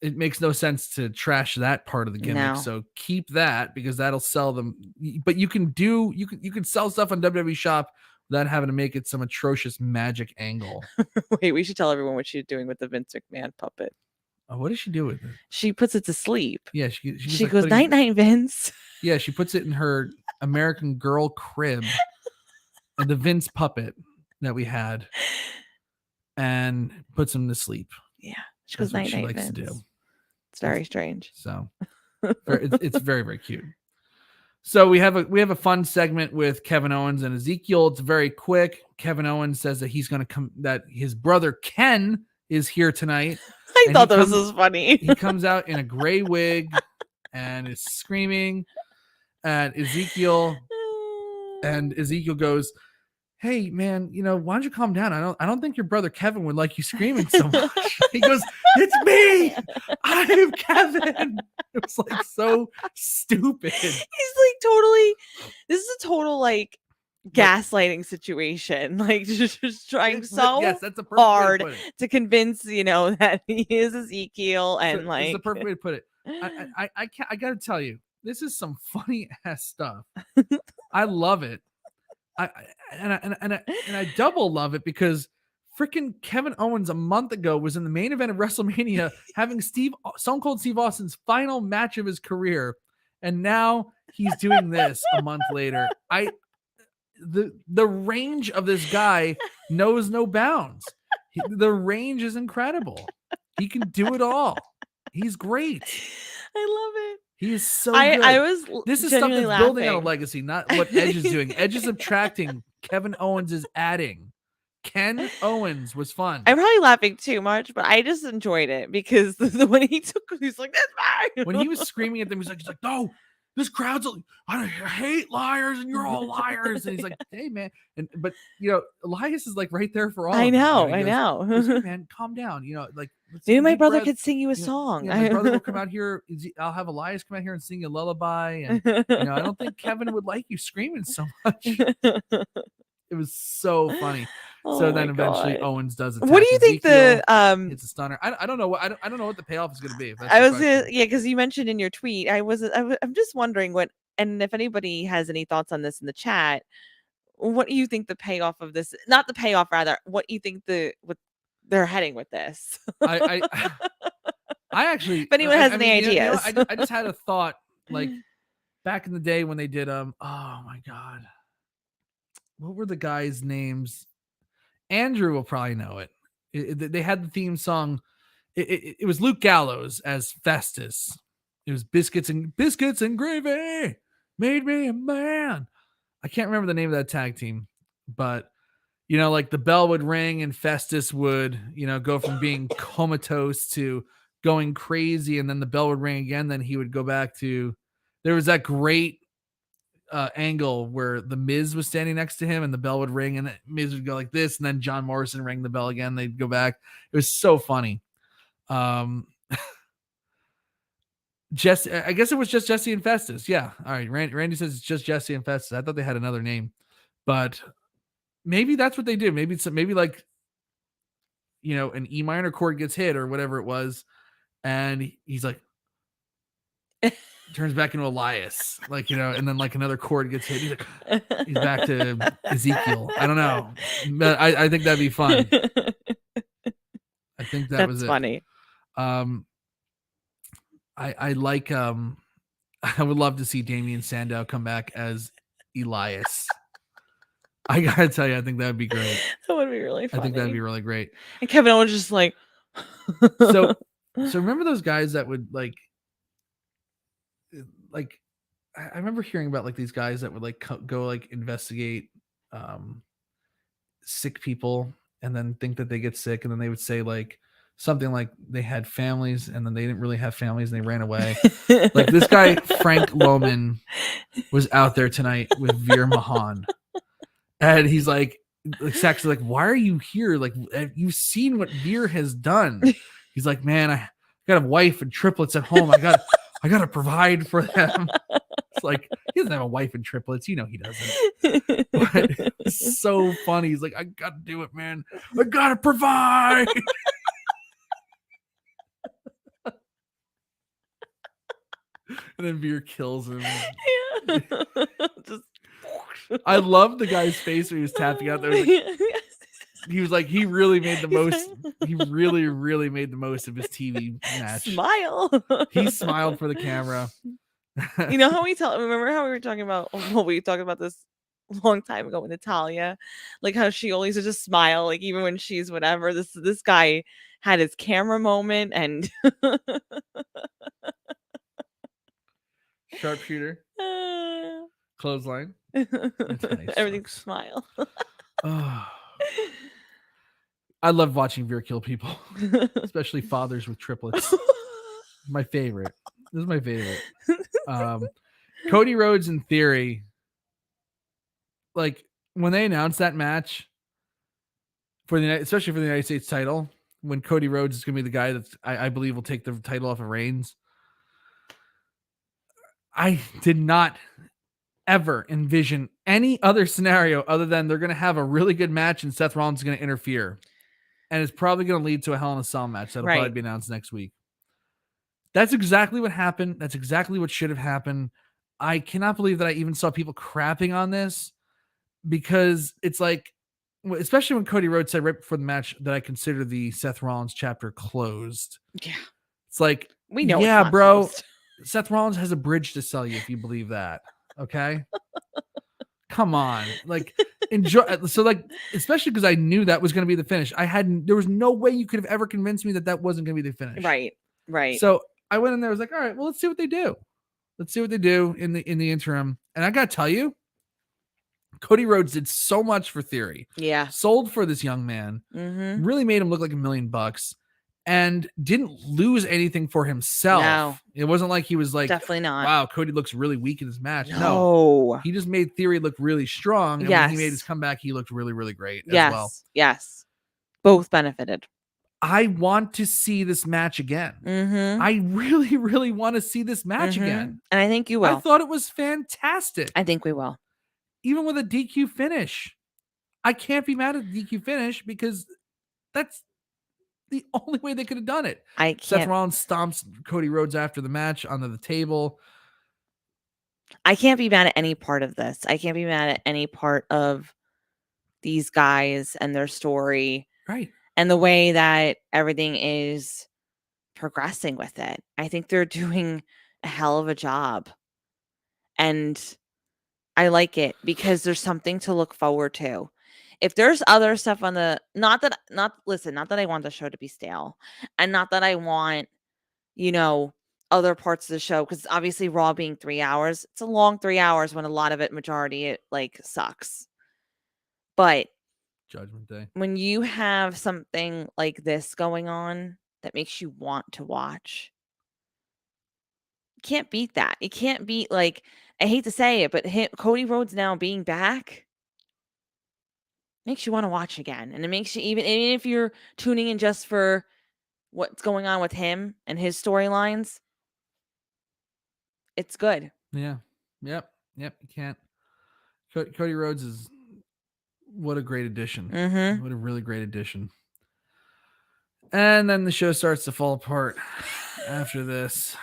It makes no sense to trash that part of the gimmick. No. So keep that, because that'll sell them. But you can sell stuff on WWE Shop without having to make it some atrocious magic angle. Wait, we should tell everyone what she's doing with the Vince McMahon puppet. Oh, what does she do with it? She puts it to sleep. Yeah, she goes, night, Vince. Yeah, she puts it in her American Girl crib, and the Vince puppet that we had, and puts him to sleep. Yeah, she goes, night, she likes Vince. to do. It's very strange. So it's very, very cute. So we have a fun segment with Kevin Owens and Ezekiel. It's very quick. Kevin Owens says that he's going to come, that his brother Ken is here tonight. I thought this was funny. He comes out in a gray wig and is screaming at Ezekiel, and Ezekiel goes, "Hey man, you know, why don't you calm down? I don't think your brother Kevin would like you screaming so much." He goes, "It's me. I am Kevin." It was like so stupid. He's like totally. This is a total like gaslighting situation. Like just trying so that's a hard to convince, you know, that he is Ezekiel, and so, like it's the perfect way to put it. I gotta tell you, this is some funny ass stuff. I love it. I double love it, because freaking Kevin Owens a month ago was in the main event of WrestleMania having Stone Cold Steve Austin's final match of his career, and now he's doing this a month later. The range of this guy knows no bounds. The range is incredible. He can do it all. He's great. I love it. He is so good. I was this is stuff that's genuinely building on a laughing. legacy, not what Edge is doing. Edge is subtracting. Kevin Owens is adding. Ken Owens was fun. I'm probably laughing too much, but I just enjoyed it because when he took, he's like, "That's mine." When he was screaming at them, he's like, no, this crowd's, I hate liars, and you're all liars. And he's like, hey man, but Elias is like right there for all. I know, of them. I know. He goes, hey, man, calm down. Like Maybe my brother could sing you a song. My brother will come out here. I'll have Elias come out here and sing a lullaby. And I don't think Kevin would like you screaming so much. It was so funny. So then eventually Owens does attack. What do you think Ezekiel. It's a stunner. I don't know what I don't know what the payoff is going to be. Because you mentioned in your tweet, I'm just wondering what, and if anybody has any thoughts on this in the chat, what do you think the payoff of this? Not the payoff, rather. What do you think what they're heading with this? I actually, if anyone has any ideas, I just had a thought, like back in the day when they did oh my god, what were the guys' names? Andrew will probably know it. They had the theme song. It was Luke Gallows as Festus. It was biscuits and gravy made me a man. I can't remember the name of that tag team, but like the bell would ring and Festus would, go from being comatose to going crazy, and then the bell would ring again. Then he would go back to. There was that great angle where the Miz was standing next to him and the bell would ring and Miz would go like this, and then John Morrison rang the bell again. They'd go back. It was so funny. Jesse, I guess it was just Jesse and Festus. Yeah. All right. Randy says it's just Jesse and Festus. I thought they had another name, but maybe that's what they do. Maybe it's like, an E minor chord gets hit or whatever it was. And he's like, turns back into Elias, and then like another chord gets hit. He's back to Ezekiel. I don't know, but I think that'd be fun. I think was funny. I like I would love to see Damian Sandow come back as Elias. I gotta tell you, I think that would be great. That would be really funny. I think that'd be really great. And Kevin Owens just like so remember those guys that would like I remember hearing about like these guys that would like go like investigate sick people and then think that they get sick, and then they would say like something like they had families and then they didn't really have families and they ran away. Like this guy Frank Loman was out there tonight with Veer Mahan, and he's like actually like, why are you here? Like, have you seen what Veer has done? He's like, man, I got a wife and triplets at home. I got to provide for them. It's like, he doesn't have a wife and triplets. He doesn't. But it's so funny. He's like, I got to do it, man. I got to provide. And then Veer kills him. Yeah. I love the guy's face when he was tapping out there. He was like, he really made the most. He really, really made the most of his TV match. Smile. He smiled for the camera. How remember how we were talking about, we talked about this a long time ago with Natalia, like how she always would just smile, like even when she's whatever. This guy had his camera moment and sharpshooter, clothesline, everything's smile. I love watching Veer kill people, especially fathers with triplets. My favorite. This is my favorite. Cody Rhodes in Theory. Like when they announced that match especially for the United States title, when Cody Rhodes is going to be the guy that I believe will take the title off of Reigns. I did not ever envision any other scenario other than they're going to have a really good match and Seth Rollins is going to interfere. And it's probably going to lead to a Hell in a Cell match that'll probably be announced next week. That's exactly what happened. That's exactly what should have happened. I cannot believe that I even saw people crapping on this, because it's like, especially when Cody Rhodes said right before the match that I consider the Seth Rollins chapter closed. Yeah. It's like, we know. Yeah, bro. Closed. Seth Rollins has a bridge to sell you if you believe that. Okay. Come on. Like, enjoy. So like, especially because I knew that was going to be the finish. There was no way you could have ever convinced me that wasn't going to be the finish. Right. So I went in there. I was like, all right, well, let's see what they do. Let's see what they do in the interim. And I got to tell you, Cody Rhodes did so much for Theory. Yeah. Sold for this young man. Mm-hmm. Really made him look like $1 million and didn't lose anything for himself. No. It wasn't like he was like, definitely not. wow, Cody looks really weak in this match. No. He just made Theory look really strong. And when he made his comeback, he looked really, really great as well. Yes. Both benefited. I want to see this match again. Mm-hmm. I really, really want to see this match again. And I think you will. I thought it was fantastic. I think we will. Even with a DQ finish. I can't be mad at the DQ finish because that's the only way they could have done it. Seth Rollins stomps Cody Rhodes after the match onto the table. I can't be mad at any part of this. I can't be mad at any part of these guys and their story. Right. And the way that everything is progressing with it. I think they're doing a hell of a job. And I like it because there's something to look forward to. If there's other stuff on the not that I want the show to be stale, and not that I want, other parts of the show, because obviously Raw being 3 hours, it's a long 3 hours when a lot of it, majority, it like sucks. But Judgment Day. When you have something like this going on that makes you want to watch, you can't beat that. You can't beat, like, I hate to say it, but Cody Rhodes now being back makes you want to watch again. And it makes you, even if you're tuning in just for what's going on with him and his storylines, it's good. Yeah. Yep. You can't. Cody Rhodes is, what a great addition. Mm-hmm. What a really great addition. And then the show starts to fall apart after this.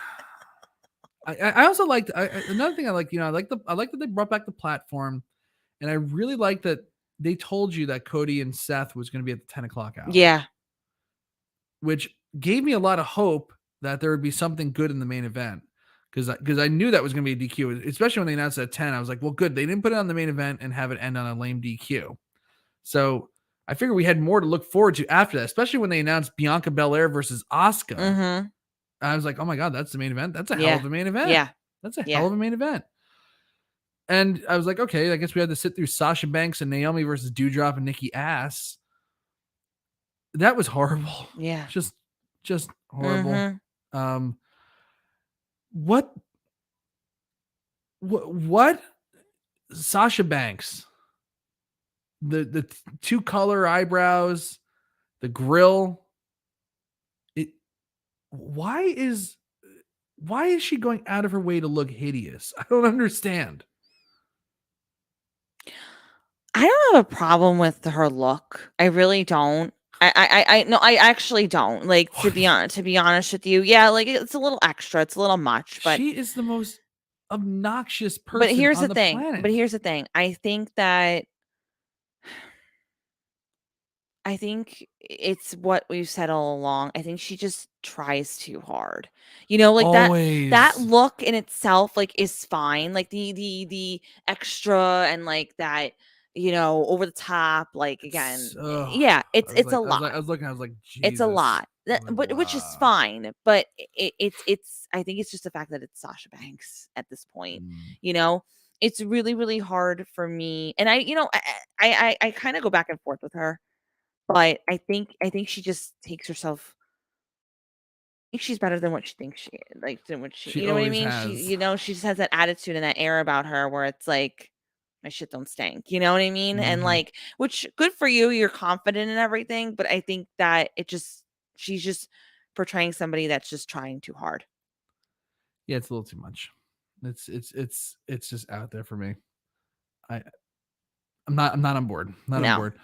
I also liked another thing I like, I like that they brought back the platform, and I really like that they told you that Cody and Seth was going to be at the 10 o'clock hour. Yeah. Which gave me a lot of hope that there would be something good in the main event. Because I knew that was going to be a DQ, especially when they announced it at 10. I was like, well, good. They didn't put it on the main event and have it end on a lame DQ. So I figured we had more to look forward to after that, especially when they announced Bianca Belair versus Asuka. Mm-hmm. I was like, oh my God, that's the main event. That's a hell of a main event. Yeah. That's a hell of a main event. And I was like, okay, I guess we had to sit through Sasha Banks and Naomi versus Doudrop and Nikki Ass. That was horrible. Yeah. Just horrible. Mm-hmm. What Sasha Banks, the two color eyebrows, the grill, why is she going out of her way to look hideous? I don't understand. I don't have a problem with her look. I really don't. I actually don't. Like, to be honest with you. Yeah, like, it's a little extra. It's a little much, but she is the most obnoxious person. But here's on the thing. planet. But here's the thing. I think it's what we've said all along. I think she just tries too hard. Like Always. that look in itself, like, is fine. Like the extra and like that, over the top, like, again. Yeah, it's a lot. I was looking, I was like, Jesus. It's a lot. Which is fine. But it's I think it's just the fact that it's Sasha Banks at this point. It's really, really hard for me. And I kind of go back and forth with her. But I think she just takes herself. I think she's better than what she thinks she is. Like, than what she you know what I mean? Has. She she just has that attitude and that air about her where it's like, my shit don't stink. You know what I mean? Mm-hmm. And like, which, good for you. You're confident in everything. But I think that she's just portraying somebody that's just trying too hard. Yeah, it's a little too much. It's just out there for me. I'm not on board. On board.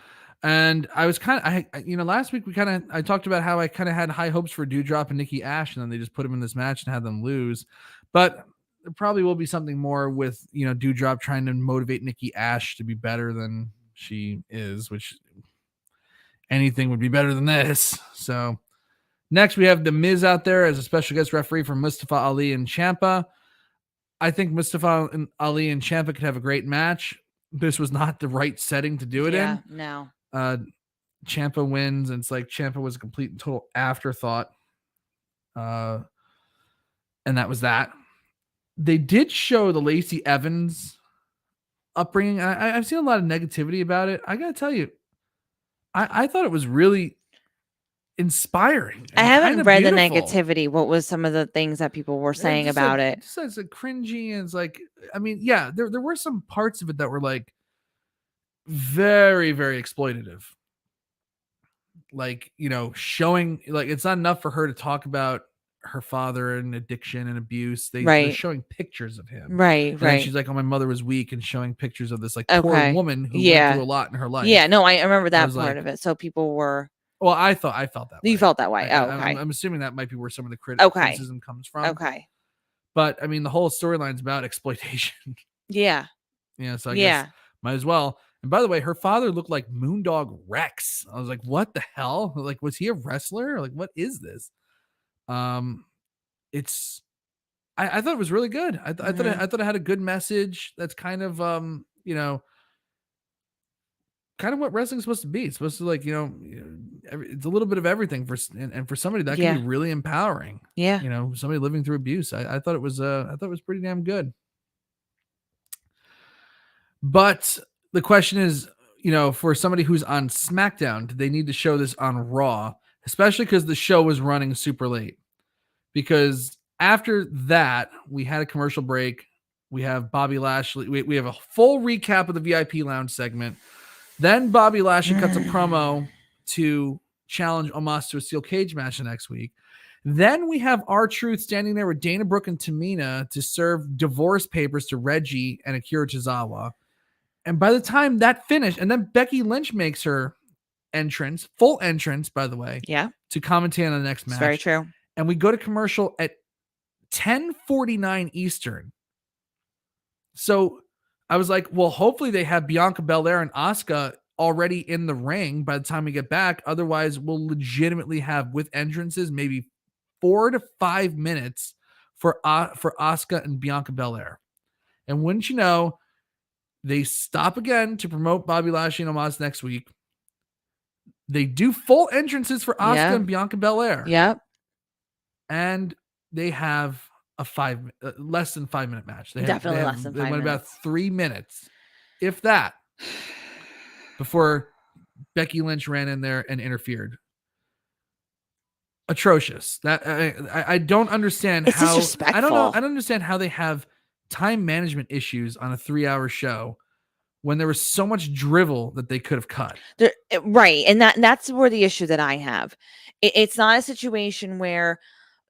And I was last week I talked about how I kind of had high hopes for Doudrop and Nikki Ash, and then they just put them in this match and had them lose. But there probably will be something more with, Doudrop trying to motivate Nikki Ash to be better than she is, which anything would be better than this. So next we have The Miz out there as a special guest referee for Mustafa Ali and Ciampa. I think Mustafa and Ali and Ciampa could have a great match. This was not the right setting to do it in. No. Ciampa wins, and it's like Ciampa was a complete and total afterthought. And that was that. They did show the Lacey Evans upbringing. I've seen a lot of negativity about it. I gotta tell you, I thought it was really inspiring. I And haven't read beautiful. the negativity. What was some of the things that people were saying about it? Just as a cringy, and it's like, I mean, yeah, there were some parts of it that were like very, very exploitative. Like, showing, like, it's not enough for her to talk about her father and addiction and abuse. They're showing pictures of him. Right. And then she's like, oh, my mother was weak, and showing pictures of this like poor Okay. woman who went through a lot in her life. Yeah, no, I remember that was part like- of it. So people were. Well, I felt that way. You felt that way. Oh, okay. I'm assuming that might be where some of the Okay. criticism comes from. Okay. But I mean, the whole storyline's about exploitation. Yeah. So I guess might as well. And by the way, her father looked like Moondog Rex. I was like, what the hell? Like, was he a wrestler? Like, what is this? It's I thought it was really good. I thought it had a good message. That's kind of kind of what wrestling's supposed to be. It's supposed to, like, it's a little bit of everything and for somebody that can be really empowering. Yeah. Somebody living through abuse. I thought it was pretty damn good. But the question is, for somebody who's on SmackDown, did they need to show this on Raw? Especially because the show was running super late. Because after that, we had a commercial break. We have Bobby Lashley. We have a full recap of the VIP Lounge segment. Then Bobby Lashley cuts a promo to challenge Omos to a steel cage match the next week. Then we have R-Truth standing there with Dana Brooke and Tamina to serve divorce papers to Reggie and Akira Tozawa. And by the time that finished, and then Becky Lynch makes her entrance, full entrance, by the way, to commentate on the next match. Very true. And we go to commercial at 10:49 Eastern. So I was like, well, hopefully they have Bianca Belair and Asuka already in the ring by the time we get back. Otherwise, we'll legitimately have, with entrances, maybe 4 to 5 minutes for Asuka and Bianca Belair. And wouldn't you know, they stop again to promote Bobby Lashley and Omos next week. They do full entrances for Asuka and Bianca Belair. Yep. And they have a less than 5 minute match. Definitely less than 5 minutes. They went about 3 minutes, if that, before Becky Lynch ran in there and interfered. Atrocious. That I don't understand it's how. Disrespectful. I don't know. I don't understand how they have time management issues on a 3-hour show when there was so much drivel that they could have cut. Right. And that's where the issue that I have. It's not a situation where,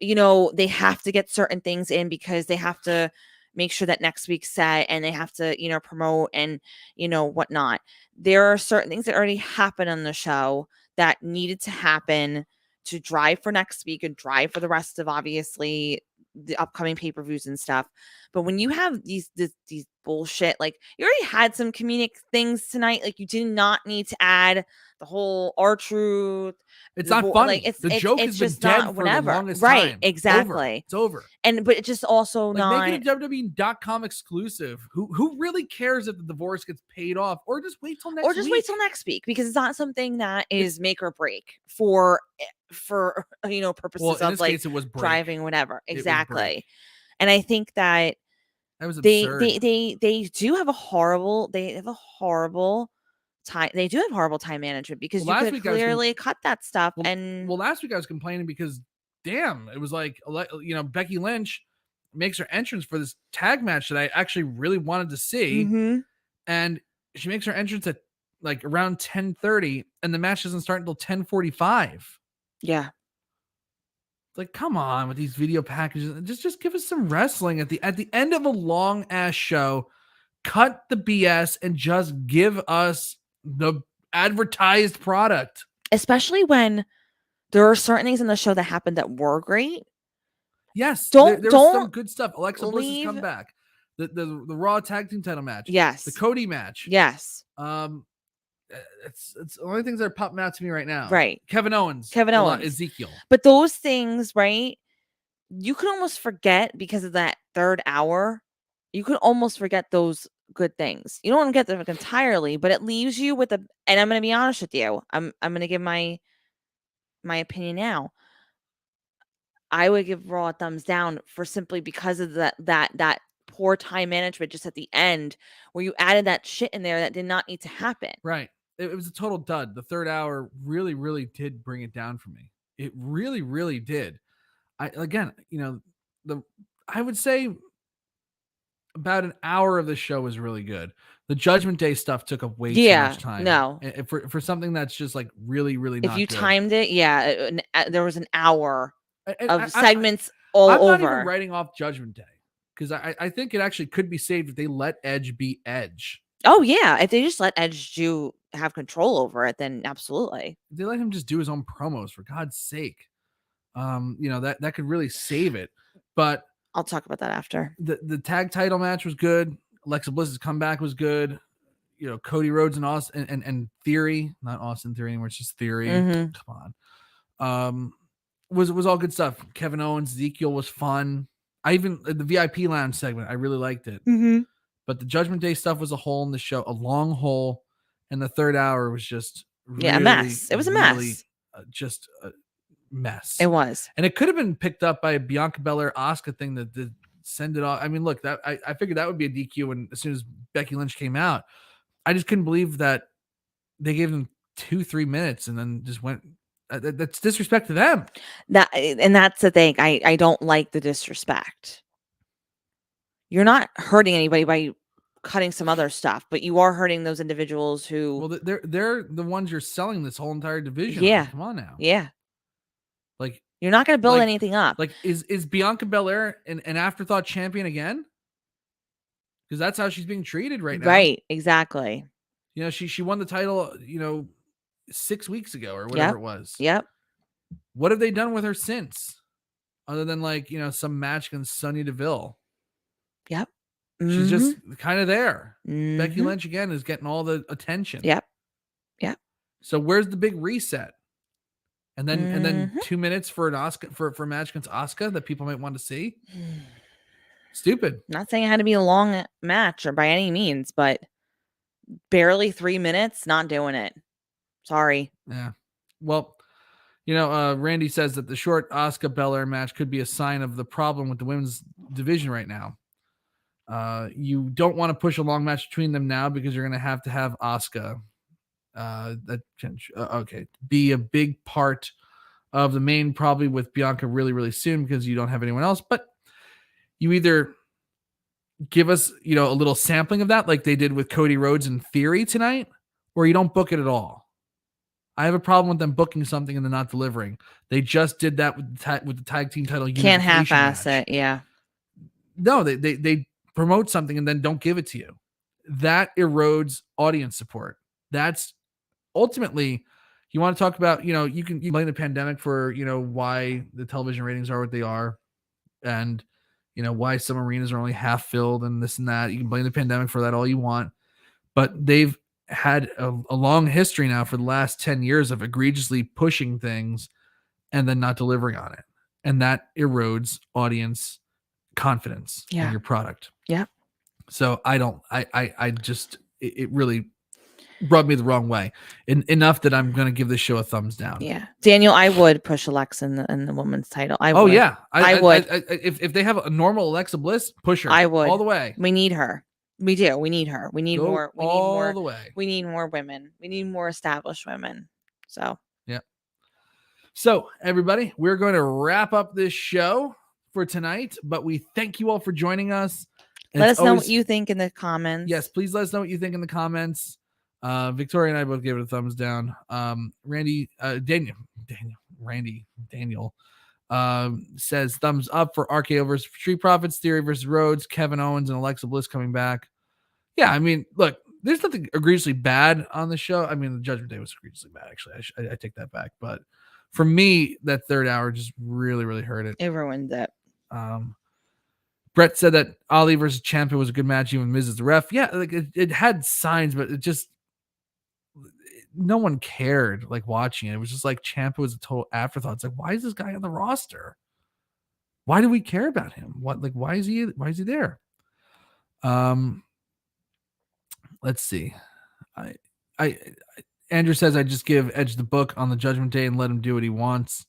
they have to get certain things in because they have to make sure that next week's set and they have to, promote and, whatnot. There are certain things that already happened on the show that needed to happen to drive for next week and drive for the rest of, obviously, the upcoming pay-per-views and stuff. But when you have these bullshit, like, you already had some comedic things tonight, like, you did not need to add the whole R-Truth. It's not funny. Like, the joke has been dead for the longest right time. Exactly. It's over. But it just also like, not make it a WWE.com exclusive. Who really cares if the divorce gets paid off, or just wait till next week? Wait till next week, because it's not something that is make or break for purposes in of, this like, case, it was driving whatever. Exactly. And I think that was absurd. They do have a horrible time. They do have horrible time management, because you could clearly cut that stuff. Last week I was complaining because, damn, it was like, Becky Lynch makes her entrance for this tag match that I actually really wanted to see. Mm-hmm. And she makes her entrance at like around 10:30, and the match doesn't start until 10:45. Yeah. Like, come on with these video packages. Just give us some wrestling at the end of a long ass show. Cut the BS and just give us the advertised product. Especially when there are certain things in the show that happened that were great. There was some good stuff. Alexa Bliss has come back. The Raw tag team title match. Yes. The Cody match. Yes. It's the only things that are popping out to me right now. Right. Kevin Owens. Ezekiel. But those things, right? You could almost forget, because of that third hour. You could almost forget those good things. You don't want to get them entirely, but it leaves you with and I'm going to be honest with you. I'm going to give my opinion now. I would give Raw a thumbs down for simply because of that poor time management just at the end where you added that shit in there that did not need to happen. Right. It was a total dud. The third hour really, really did bring it down for me. It really, really did. I would say about an hour of the show was really good. The Judgment Day stuff took up way too much time. No. For something that's just like really, really not If you good. timed it, there was an hour of segments all I'm over. not even writing off Judgment Day because I think it actually could be saved if they let Edge be Edge. Oh yeah, if they just let Edge have control over it, then absolutely. If they let him just do his own promos, for God's sake. That could really save it. But I'll talk about that after. The tag title match was good. Alexa Bliss's comeback was good. Cody Rhodes and Austin and Theory, not Austin Theory anymore, it's just Theory. Mm-hmm. Come on. Was all good stuff. Kevin Owens, Ezekiel was fun. The VIP lounge segment, I really liked it. Mm-hmm. But the Judgment Day stuff was a hole in the show, a long hole, and the third hour was just really, a mess. It was a mess. Just a mess. It was, and it could have been picked up by a Bianca Belair Asuka thing that did send it off. I mean, look, that I figured that would be a DQ when as soon as Becky Lynch came out. I just couldn't believe that they gave them 2-3 minutes and then just went. That's disrespect to them. And that's the thing. I don't like the disrespect. You're not hurting anybody by cutting some other stuff, but you are hurting those individuals who. Well, they're the ones you're selling this whole entire division. Yeah, on. Come on now. Yeah, like you're not going to build anything up. Like is Bianca Belair an afterthought champion again? Because that's how she's being treated right now. Right, exactly. She won the title, 6 weeks ago or whatever it was. Yep. What have they done with her since? Other than some match against Sonya Deville. Yep. She's just kind of there. Mm-hmm. Becky Lynch again is getting all the attention. Yep. So where's the big reset? And then 2 minutes for an Asuka for a match against Asuka that people might want to see. Stupid. Not saying it had to be a long match or by any means, but barely 3 minutes, not doing it. Sorry. Yeah. Well, Randy says that the short Asuka Belair match could be a sign of the problem with the women's division right now. You don't want to push a long match between them now because you're going to have Asuka be a big part of the main, probably with Bianca really, really soon because you don't have anyone else. But you either give us, a little sampling of that like they did with Cody Rhodes and Theory tonight, or you don't book it at all. I have a problem with them booking something and then not delivering. They just did that with the tag team title. Can't half-ass it, yeah. No, they promote something and then don't give it to you. That erodes audience support. That's ultimately, you want to talk about, you can blame the pandemic for, why the television ratings are what they are, and why some arenas are only half filled and this and that. You can blame the pandemic for that all you want, but they've had a long history now for the last 10 years of egregiously pushing things and then not delivering on it. And that erodes audience confidence in your product. Yeah. So it really rubbed me the wrong way enough that I'm going to give this show a thumbs down. Yeah. Daniel, I would push Alexa in the women's title. I would. Yeah. I would. If they have a normal Alexa Bliss, push her. I would. All the way. We need her. We do. We need her. We need more. We need more. The way. We need more women. We need more established women. So. Yeah. So everybody, we're going to wrap up this show for tonight, but we thank you all for joining us. Let us know what you think in the comments. Yes, please let us know what you think in the comments. Victoria and I both gave it a thumbs down. Daniel says thumbs up for RKO versus Street Profits, Theory versus Rhodes, Kevin Owens and Alexa Bliss coming back. Yeah, I mean, look, there's nothing egregiously bad on the show. I mean, the Judgment Day was egregiously bad, actually. I take that back. But for me, that third hour just really, really hurt it. It ruined it. Brett said that Ali versus Ciampa was a good match, even Miz as the ref. Yeah, like it had signs, but it just no one cared like watching it. It was just like Ciampa was a total afterthought. It's like, why is this guy on the roster? Why do we care about him? Why is he there? Let's see. Andrew says I just give Edge the book on the Judgment Day and let him do what he wants.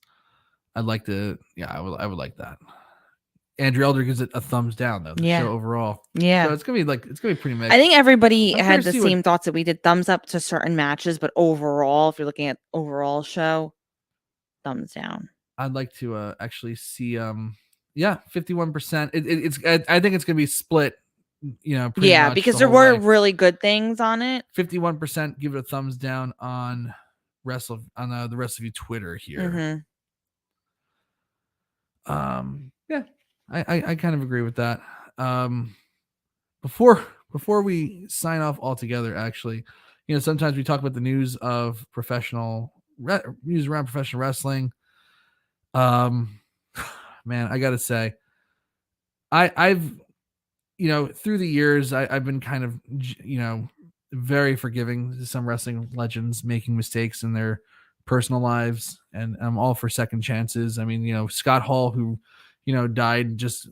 I'd like to. Yeah, I would like that. Andrew Elder gives it a thumbs down though. The Yeah. show overall. Yeah. So it's gonna be pretty mixed. I think everybody I'm had curious the to see same thoughts that we did. Thumbs up to certain matches, but overall, if you're looking at overall show, thumbs down. I'd like to actually see 51%. I think it's gonna be split. Pretty much because the there whole were way. really good things on it. 51% give it a thumbs down on the Wrestleview Twitter here. Yeah, I kind of agree with that. Before we sign off altogether, actually, sometimes we talk about the news of news around professional wrestling. Man, I gotta say, I've through the years, I've been kind of very forgiving to some wrestling legends making mistakes in their personal lives, and I'm all for second chances. I mean, Scott Hall, who died just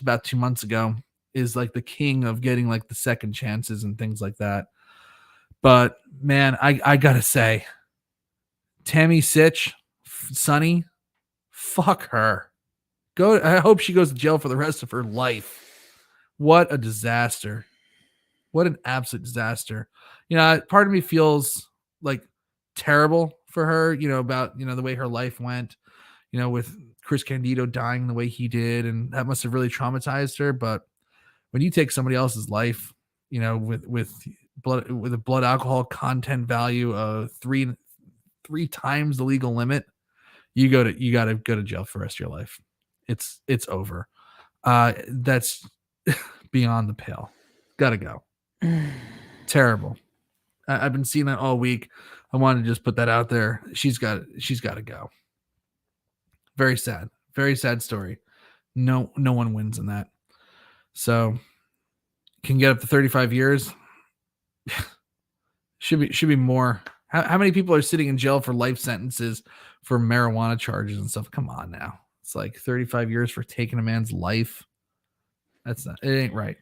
about 2 months ago, is like the king of getting like the second chances and things like that. But man, I gotta say, Tammy Sitch, Sonny, fuck her. I hope she goes to jail for the rest of her life. What a disaster. What an absolute disaster. Part of me feels like terrible for her, about, the way her life went, with Chris Candido dying the way he did. And that must have really traumatized her. But when you take somebody else's life, with a blood alcohol content value of three times the legal limit, you got to go to jail for the rest of your life. It's over. That's beyond the pale. Gotta go. Terrible. I've been seeing that all week. I wanted to just put that out there. She's got to go. Very sad story. No one wins in that. So can get up to 35 years. should be more. How many people are sitting in jail for life sentences for marijuana charges and stuff? Come on now. It's like 35 years for taking a man's life. It ain't right.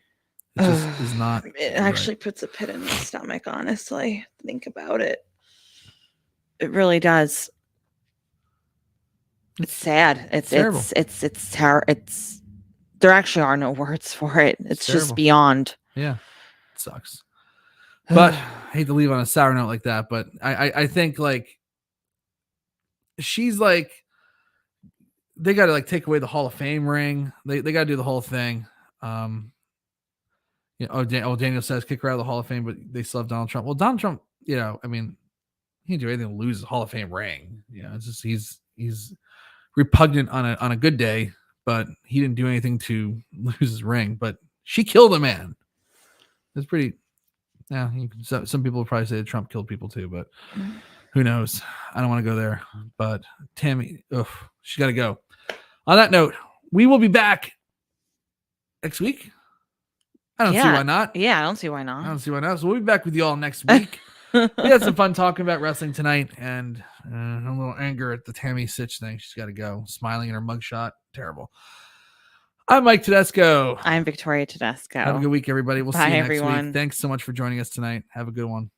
It just is not. It actually puts a pit in my stomach, honestly. Think about it. It really does. It's sad. It's terrible. It's terrible. There actually are no words for it. It's just beyond. Yeah. It sucks. But I hate to leave on a sour note like that, but I think like she's like, they got to like take away the Hall of Fame ring. They got to do the whole thing. Daniel says kick her out of the Hall of Fame, but they still have Donald Trump. Well, Donald Trump, I mean, he didn't do anything to lose his Hall of Fame ring. It's just he's repugnant on a good day, but he didn't do anything to lose his ring. But she killed a man. It's pretty. Yeah, some people would probably say that Trump killed people too, but who knows? I don't want to go there. But Tammy, she got to go. On that note, we will be back next week. I don't see why not. Yeah, I don't see why not. So we'll be back with you all next week. We had some fun talking about wrestling tonight, and a little anger at the Tammy Sitch thing. She's got to go. Smiling in her mugshot. Terrible. I'm Mike Tedesco. I'm Victoria Tedesco. Have a good week, everybody. We'll see you next everyone. week. Thanks so much for joining us tonight. Have a good one.